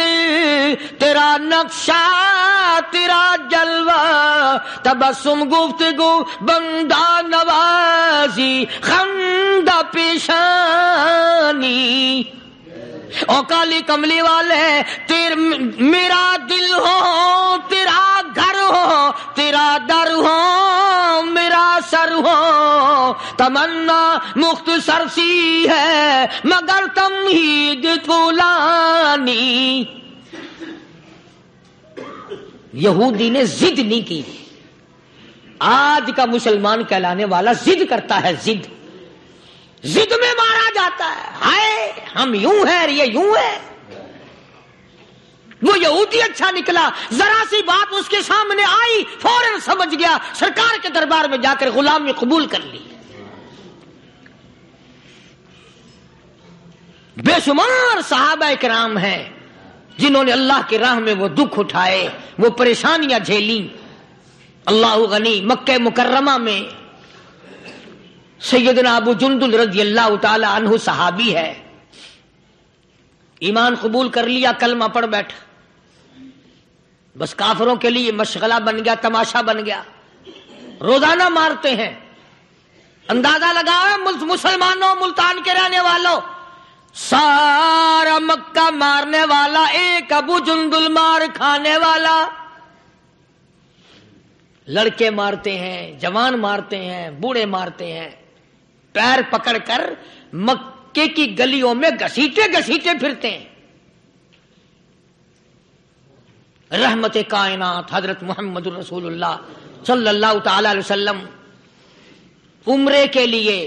تیرا نقشہ، تیرا جلوہ، تبسم گفتگو بندہ نوازی خندہ پیشانی. او کالی کملی والے میرا دل ہو، تیرا گھر ہو، تیرا در ہو، میرا سر ہو. تمنا مختصر سی ہے مگر تمہید طولانی. یہودی نے ضد نہیں کی. آج کا مسلمان کہلانے والا ضد کرتا ہے، ضد ضد میں مارا جاتا ہے. ہائے ہم یوں ہیں، یہ یوں ہے. وہ یہودی اچھا نکلا، ذرا سی بات اس کے سامنے آئی فوراً سمجھ گیا، سرکار کے دربار میں جا کر غلامی قبول کر لی. بے شمار صحابہ کرام ہیں جنہوں نے اللہ کی راہ میں وہ دکھ اٹھائے، وہ پریشانیاں جھیلیں. اللہ غنی مکہ مکرمہ میں سیدنا ابو جندل رضی اللہ تعالی عنہ صحابی ہے، ایمان قبول کر لیا، کلمہ پڑھ بیٹھا، بس کافروں کے لیے مشغلہ بن گیا، تماشا بن گیا. روزانہ مارتے ہیں. اندازہ لگاؤ مسلمانوں، ملتان کے رہنے والوں، سارا مکہ مارنے والا ایک ابو جندل مار کھانے والا. لڑکے مارتے ہیں، جوان مارتے ہیں، بوڑھے مارتے ہیں، پیر پکڑ کر مکے کی گلیوں میں گھسیٹے گھسیٹے پھرتے ہیں. رحمت کائنات حضرت محمد رسول اللہ صلی اللہ تعالی علیہ وسلم عمرے کے لیے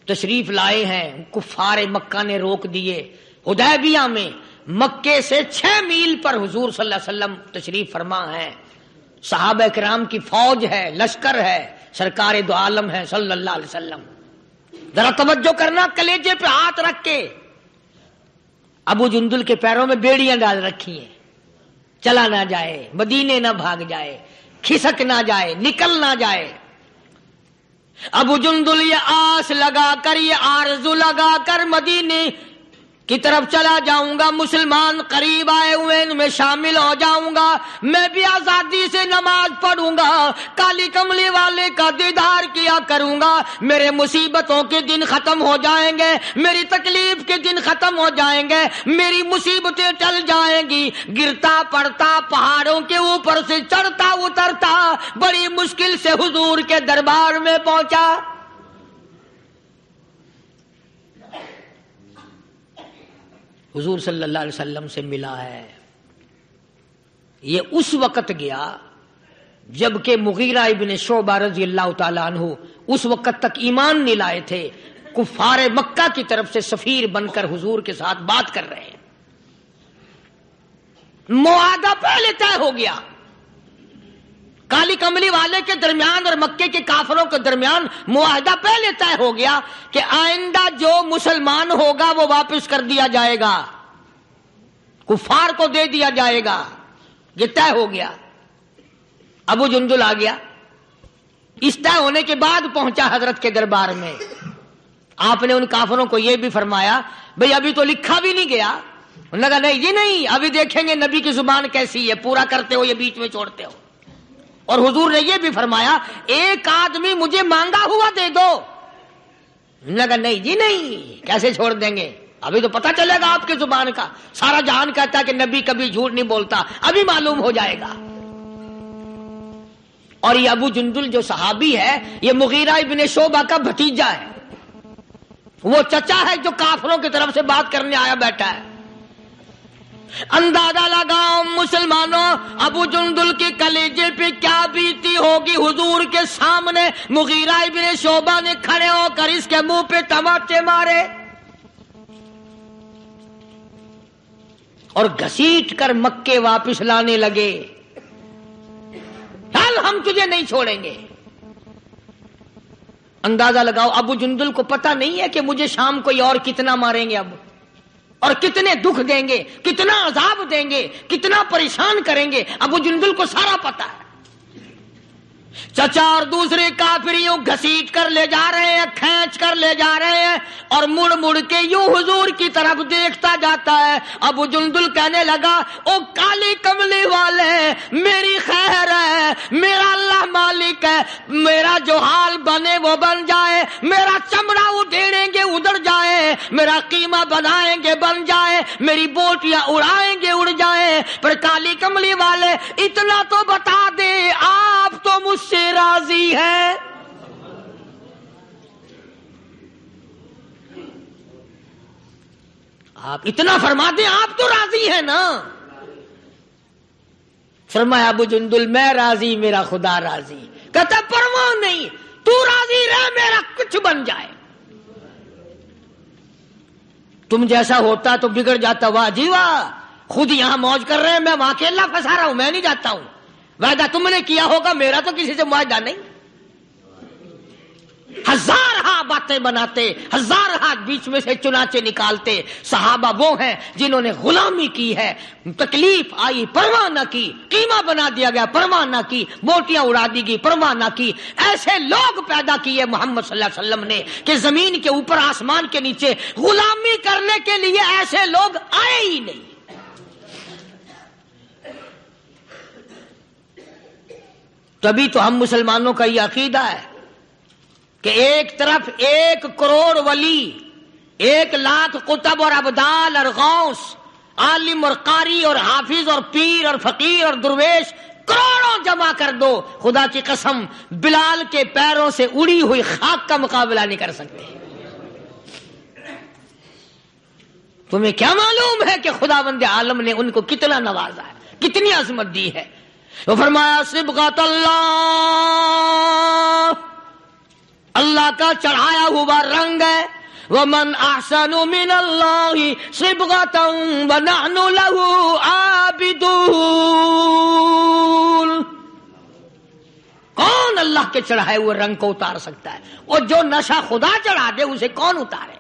تشریف لائے ہیں. کفار مکہ نے روک دیے. حدیبیہ میں مکے سے 6 میل پر حضور صلی اللہ علیہ وسلم تشریف فرما ہے. صحابہ کرام کی فوج ہے، لشکر ہے، سرکار دو عالم ہے صلی اللہ علیہ وسلم. ذرا توجہ کرنا، کلیجے پہ ہاتھ رکھ کے. ابو جندل کے پیروں میں بیڑیاں ڈال رکھی ہیں، چلا نہ جائے، مدینے نہ بھاگ جائے، کھسک نہ جائے، نکل نہ جائے. ابو جندل یہ آس لگا کر، یہ آرزو لگا کر مدینے کی طرف چلا جاؤں گا. مسلمان قریب آئے ہوئے، ان میں شامل ہو جاؤں گا، میں بھی آزادی سے نماز پڑھوں گا، کالی کملی والے کا دیدار کیا کروں گا. میرے مصیبتوں کے دن ختم ہو جائیں گے، میری تکلیف کے دن ختم ہو جائیں گے، میری مصیبتیں ٹل جائیں گی. گرتا پڑتا پہاڑوں کے اوپر سے چڑھتا اترتا بڑی مشکل سے حضور کے دربار میں پہنچا. حضور صلی اللہ علیہ وسلم سے ملا ہے. یہ اس وقت گیا جبکہ مغیرہ ابن شعبہ رضی اللہ تعالیٰ عنہ اس وقت تک ایمان نہیں لائے تھے. کفار مکہ کی طرف سے سفیر بن کر حضور کے ساتھ بات کر رہے ہیں. معاہدہ پہلے طے ہو گیا. کالی کملی والے کے درمیان اور مکے کے کافروں کے درمیان معاہدہ پہلے طے ہو گیا کہ آئندہ جو مسلمان ہوگا وہ واپس کر دیا جائے گا، کفار کو دے دیا جائے گا. یہ طے ہو گیا. ابو جندل آ گیا. اس طے ہونے کے بعد پہنچا حضرت کے دربار میں. آپ نے ان کافروں کو یہ بھی فرمایا بھئی ابھی تو لکھا بھی نہیں گیا. انہوں نے کہا نہیں جی نہیں، ابھی دیکھیں گے نبی کی زبان کیسی ہے، پورا کرتے ہو یا بیچ میں چھوڑتے ہو. اور حضور نے یہ بھی فرمایا ایک آدمی مجھے مانگا ہوا دے دو. انہوں نے کہا نہیں جی نہیں، کیسے چھوڑ دیں گے، ابھی تو پتہ چلے گا آپ کی زبان کا. سارا جہان کہتا ہے کہ نبی کبھی جھوٹ نہیں بولتا، ابھی معلوم ہو جائے گا. اور یہ ابو جندل جو صحابی ہے یہ مغیرہ ابن شعبہ کا بھتیجا ہے. وہ چچا ہے جو کافروں کی طرف سے بات کرنے آیا بیٹھا ہے. اندازہ لگاؤ مسلمانوں ابو جندل کی کلیجے پہ کیا بیتی ہوگی. حضور کے سامنے مغیرہ ابن شعبہ نے کھڑے ہو کر اس کے منہ پہ تماچے مارے اور گھسیٹ کر مکے واپس لانے لگے. چل ہم تجھے نہیں چھوڑیں گے. اندازہ لگاؤ ابو جندل کو پتہ نہیں ہے کہ مجھے شام کوئی اور کتنا ماریں گے اب، اور کتنے دکھ دیں گے، کتنا عذاب دیں گے، کتنا پریشان کریں گے. ابو جندل کو سارا پتا ہے. چچا اور دوسرے کافریوں گھسیٹ کر لے جا رہے ہیں، کھینچ کر لے جا رہے ہیں اور مڑ مڑ کے یوں حضور کی طرف دیکھتا جاتا ہے. ابو جندل کہنے لگا او کالی کملی والے میری خیر ہے، میرا اللہ مالک ہے، میرا جو حال بنے وہ بن جائے، میرا چمڑا اڈھیڑیں گے اڑ جائے، میرا قیمہ بنائیں گے بن جائے، میری بوٹیاں اڑائیں گے اڑ جائے، پر کالی کملی والے اتنا تو بتا دے آپ تو مجھ سے راضی ہے. آپ اتنا فرما دیں آپ تو راضی ہیں نا. فرمایا ابو جندل میں راضی، میرا خدا راضی. کہتا پرواہ نہیں، تو راضی رہ، میرا کچھ بن جائے. تم جیسا ہوتا تو بگڑ جاتا. واہ جی واہ، خود یہاں موج کر رہے ہیں، میں وہاں اکیلا پھنسا رہا ہوں، میں نہیں جاتا ہوں. وعدہ تم نے کیا ہوگا، میرا تو کسی سے معاہدہ نہیں. ہزار باتیں بناتے، ہزار بیچ میں سے چنانچہ نکالتے. صحابہ وہ ہیں جنہوں نے غلامی کی ہے، تکلیف آئی پرواہ نہ کی، قیمہ بنا دیا گیا پرواہ نہ کی، بوٹیاں اڑا دی گئی پرواہ نہ کی. ایسے لوگ پیدا کیے محمد صلی اللہ علیہ وسلم نے کہ زمین کے اوپر آسمان کے نیچے غلامی کرنے کے لیے ایسے لوگ آئے ہی نہیں. تبھی تو ہم مسلمانوں کا یہ عقیدہ ہے کہ ایک طرف 1 کروڑ ولی 1,00,000 قطب اور ابدال اور غوث، عالم اور قاری اور حافظ اور پیر اور فقیر اور درویش کروڑوں جمع کر دو، خدا کی قسم بلال کے پیروں سے اڑی ہوئی خاک کا مقابلہ نہیں کر سکتے۔ تمہیں کیا معلوم ہے کہ خداوند عالم نے ان کو کتنا نوازا ہے، کتنی عظمت دی ہے۔ وہ فرمایا صبغۃ اللہ، اللہ کا چڑھایا ہوا رنگ ہے، وَمَنْ أَحْسَنُ مِنَ اللَّهِ صِبْغَةً وَنَحْنُ لَهُ عَابِدُونَ۔ کون اللہ کے چڑھائے ہوئے رنگ کو اتار سکتا ہے؟ اور جو نشہ خدا چڑھا دے اسے کون اتارے؟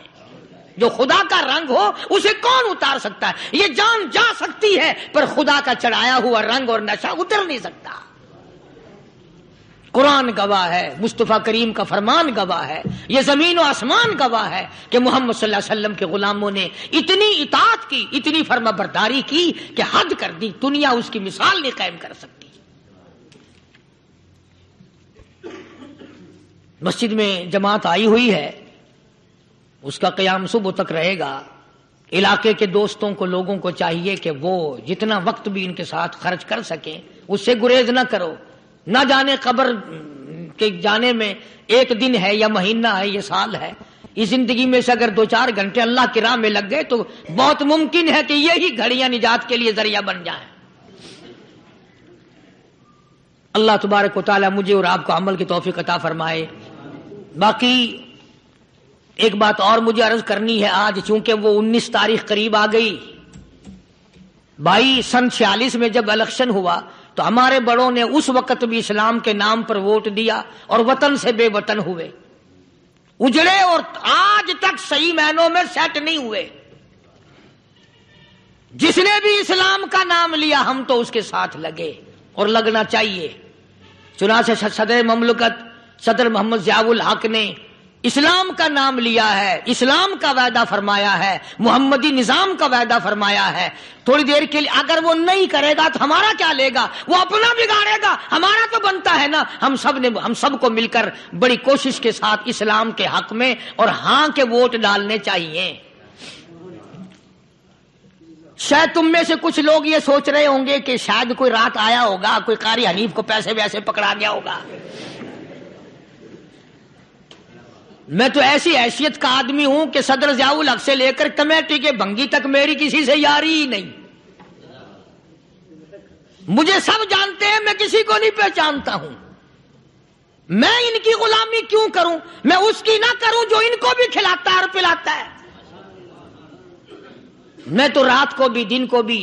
جو خدا کا رنگ ہو اسے کون اتار سکتا ہے؟ یہ جان جا سکتی ہے پر خدا کا چڑھایا ہوا رنگ اور نشہ اتر نہیں سکتا۔ قرآن گواہ ہے، مصطفیٰ کریم کا فرمان گواہ ہے، یہ زمین و آسمان گواہ ہے کہ محمد صلی اللہ علیہ وسلم کے غلاموں نے اتنی اطاعت کی، اتنی فرما برداری کی کہ حد کر دی، دنیا اس کی مثال نہیں قائم کر سکتی۔ مسجد میں جماعت آئی ہوئی ہے، اس کا قیام صبح تک رہے گا۔ علاقے کے دوستوں کو، لوگوں کو چاہیے کہ وہ جتنا وقت بھی ان کے ساتھ خرچ کر سکیں اس سے گریز نہ کرو۔ نہ جانے قبر کے جانے میں 1 دن ہے یا مہینہ ہے یا سال ہے، اس زندگی میں سے اگر 2-4 گھنٹے اللہ کی راہ میں لگ گئے تو بہت ممکن ہے کہ یہی گھڑیاں نجات کے لیے ذریعہ بن جائیں۔ اللہ تبارک و تعالی مجھے اور آپ کو عمل کی توفیق عطا فرمائے۔ باقی ایک بات اور مجھے عرض کرنی ہے آج، چونکہ وہ 19 تاریخ قریب آ گئی۔ بھائی سن 46 میں جب الیکشن ہوا تو ہمارے بڑوں نے اس وقت بھی اسلام کے نام پر ووٹ دیا اور وطن سے بے وطن ہوئے، اجڑے اور آج تک صحیح معنوں میں سیٹ نہیں ہوئے۔ جس نے بھی اسلام کا نام لیا ہم تو اس کے ساتھ لگے اور لگنا چاہیے۔ چنانچہ صدر مملکت صدر محمد ضیاء الحق نے اسلام کا نام لیا ہے، اسلام کا وعدہ فرمایا ہے، محمدی نظام کا وعدہ فرمایا ہے۔ تھوڑی دیر کے لیے اگر وہ نہیں کرے گا تو ہمارا کیا لے گا؟ وہ اپنا بگاڑے گا، ہمارا تو بنتا ہے نا۔ ہم سب کو مل کر بڑی کوشش کے ساتھ اسلام کے حق میں اور ہاں کے ووٹ ڈالنے چاہیے۔ شاید تم میں سے کچھ لوگ یہ سوچ رہے ہوں گے کہ شاید کوئی رات آیا ہوگا، کوئی قاری حنیف کو پیسے ویسے پکڑا گیا ہوگا۔ میں تو ایسی حیثیت کا آدمی ہوں کہ صدر ضیاء الحق سے لے کر کمیٹی کے بھنگی تک میری کسی سے یاری ہی نہیں۔ مجھے سب جانتے ہیں، میں کسی کو نہیں پہچانتا ہوں۔ میں ان کی غلامی کیوں کروں؟ میں اس کی نہ کروں جو ان کو بھی کھلاتا ہے اور پلاتا ہے۔ میں تو رات کو بھی دن کو بھی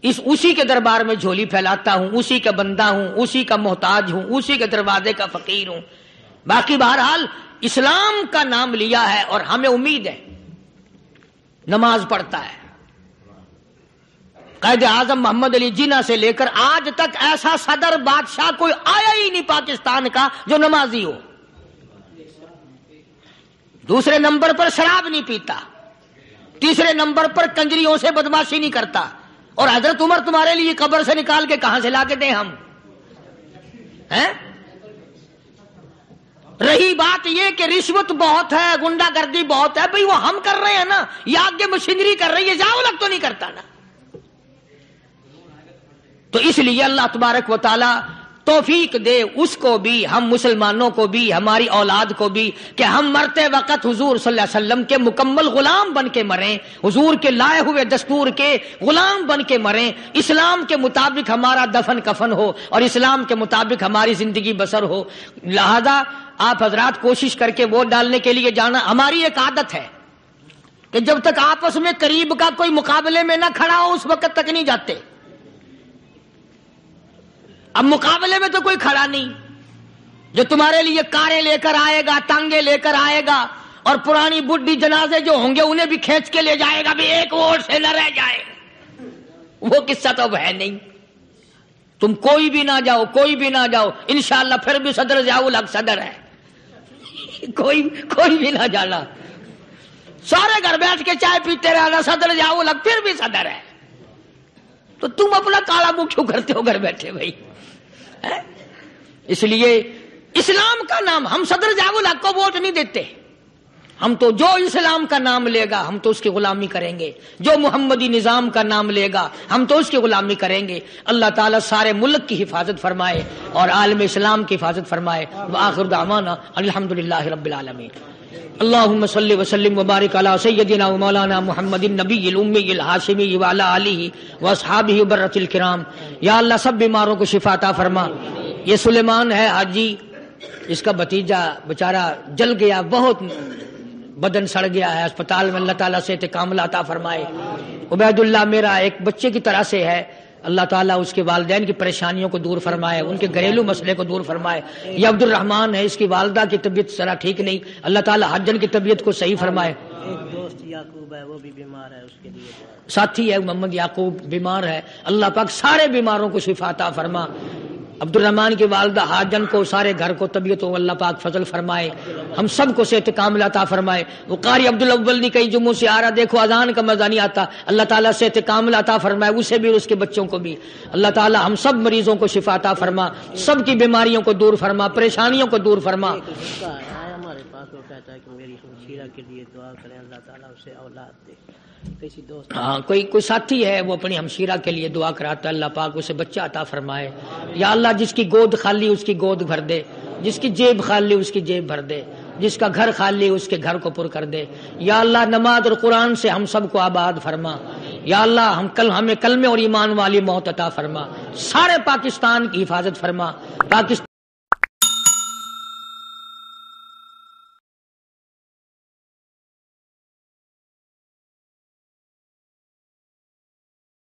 اسی کے دربار میں جھولی پھیلاتا ہوں، اسی کا بندہ ہوں، اسی کا محتاج ہوں، اسی کے دروازے کا فقیر ہوں۔ باقی بہرحال اسلام کا نام لیا ہے اور ہمیں امید ہے، نماز پڑھتا ہے۔ قائد اعظم محمد علی جناح سے لے کر آج تک ایسا صدر بادشاہ کوئی آیا ہی نہیں پاکستان کا جو نمازی ہو۔ دوسرے نمبر پر شراب نہیں پیتا، تیسرے نمبر پر کنجریوں سے بدماشی نہیں کرتا۔ اور حضرت عمر تمہارے لیے قبر سے نکال کے کہاں سے لا کے دیں ہم؟ رہی بات یہ کہ رشوت بہت ہے، گنڈا گردی بہت ہے، بھئی وہ ہم کر رہے ہیں نا، یا آگے مشینری کر رہی ہے، ضیاء الحق تو نہیں کرتا نا۔ تو اس لیے اللہ تبارک و تعالی توفیق دے اس کو بھی، ہم مسلمانوں کو بھی، ہماری اولاد کو بھی، کہ ہم مرتے وقت حضور صلی اللہ علیہ وسلم کے مکمل غلام بن کے مریں، حضور کے لائے ہوئے دستور کے غلام بن کے مریں، اسلام کے مطابق ہمارا دفن کفن ہو اور اسلام کے مطابق ہماری زندگی بسر ہو۔ لہذا آپ حضرات کوشش کر کے ووٹ ڈالنے کے لیے جانا۔ ہماری ایک عادت ہے کہ جب تک آپس میں قریب کا کوئی مقابلے میں نہ کھڑا ہو اس وقت تک نہیں جاتے۔ اب مقابلے میں تو کوئی کھڑا نہیں، جو تمہارے لیے کاریں لے کر آئے گا، ٹانگے لے کر آئے گا، اور پرانی بڈھی جنازے جو ہوں گے انہیں بھی کھینچ کے لے جائے گا بھی ایک ووٹ سے نہ رہ جائے، وہ قصہ تو ہے نہیں۔ تم کوئی بھی نہ جاؤ، کوئی بھی نہ جاؤ، انشاءاللہ پھر بھی صدر ضیاء الحق صدر ہے، کوئی بھی نہ جانا، سارے گھر بیٹھ کے چائے پیتے رہنا، صدر ضیاء الحق پھر بھی صدر ہے۔ تو تم اپنا کالا منہ کیوں کرتے ہو گھر بیٹھے بھائی؟ اس لیے اسلام کا نام، ہم صدر ضیاء الحق کو ووٹ نہیں دیتے، ہم تو جو اسلام کا نام لے گا ہم تو اس کی غلامی کریں گے، جو محمدی نظام کا نام لے گا ہم تو اس کی غلامی کریں گے۔ اللہ تعالیٰ سارے ملک کی حفاظت فرمائے اور عالم اسلام کی حفاظت فرمائے۔ وآخر دعوانا الحمدللہ رب العالمین۔ اللہم صلی وسلم وبارک علی سیدنا و مولانا محمد النبی الامی الہاشمی وعلی آلہ واصحابہ برۃ الکرام۔ یا اللہ سب بیماروں کو شفا عطا فرما۔ یہ سلیمان ہے حاجی، اس کا بھتیجا بیچارہ جل گیا، بہت بدن سڑ گیا ہے اسپتال میں، اللہ تعالیٰ سے انتقام عطا فرمائے۔ عبید اللہ میرا ایک بچے کی طرح سے ہے، اللہ تعالیٰ اس کے والدین کی پریشانیوں کو دور فرمائے، ان کے گھریلو مسئلے کو دور فرمائے۔ یہ عبد الرحمان ہے، اس کی والدہ کی طبیعت ذرا ٹھیک نہیں، اللہ تعالیٰ حجن کی طبیعت کو صحیح فرمائے۔ ایک دوست یعقوب ہے وہ بھی بیمار ہے، اس کے لیے ساتھی ہے محمد یعقوب بیمار ہے، اللہ پاک سارے بیماروں کو شفا عطا فرما۔ عبد الرحمان کی والدہ حاجن کو، سارے گھر کو طبیعت ہو، اللہ پاک فضل فرمائے، ہم سب کو صحت کاملہ عطا فرمائے۔ وہ قاری عبد الاول نے کئی جمعوں سے آ رہا، دیکھو اذان کا مزہ نہیں آتا، اللہ تعالیٰ صحت کاملہ عطا فرمائے، اسے بھی اور اس کے بچوں کو بھی۔ اللہ تعالیٰ ہم سب مریضوں کو شفا عطا فرما، سب کی بیماریوں کو دور فرما، پریشانیوں کو دور فرما۔ ایک لڑکا آیا ہمارے پاس، وہ کہتا ہے کہ میری ہمشیرہ کے لیے دعا کریں، اللہ تعالیٰ اسے اولاد دے۔ کسی دوست ہاں کوئی ساتھی ہے وہ اپنی ہمشیرہ کے لیے دعا کراتا ہے، اللہ پاک اسے بچہ عطا فرمائے۔ یا اللہ جس کی گود خالی اس کی گود بھر دے، جس کی جیب خالی اس کی جیب بھر دے، جس کا گھر خالی اس کے گھر کو پر کر دے۔ یا اللہ نماز اور قرآن سے ہم سب کو آباد فرما۔ یا اللہ ہمیں کلمے اور ایمان والی موت عطا فرما، سارے پاکستان کی حفاظت فرما۔ پاکستان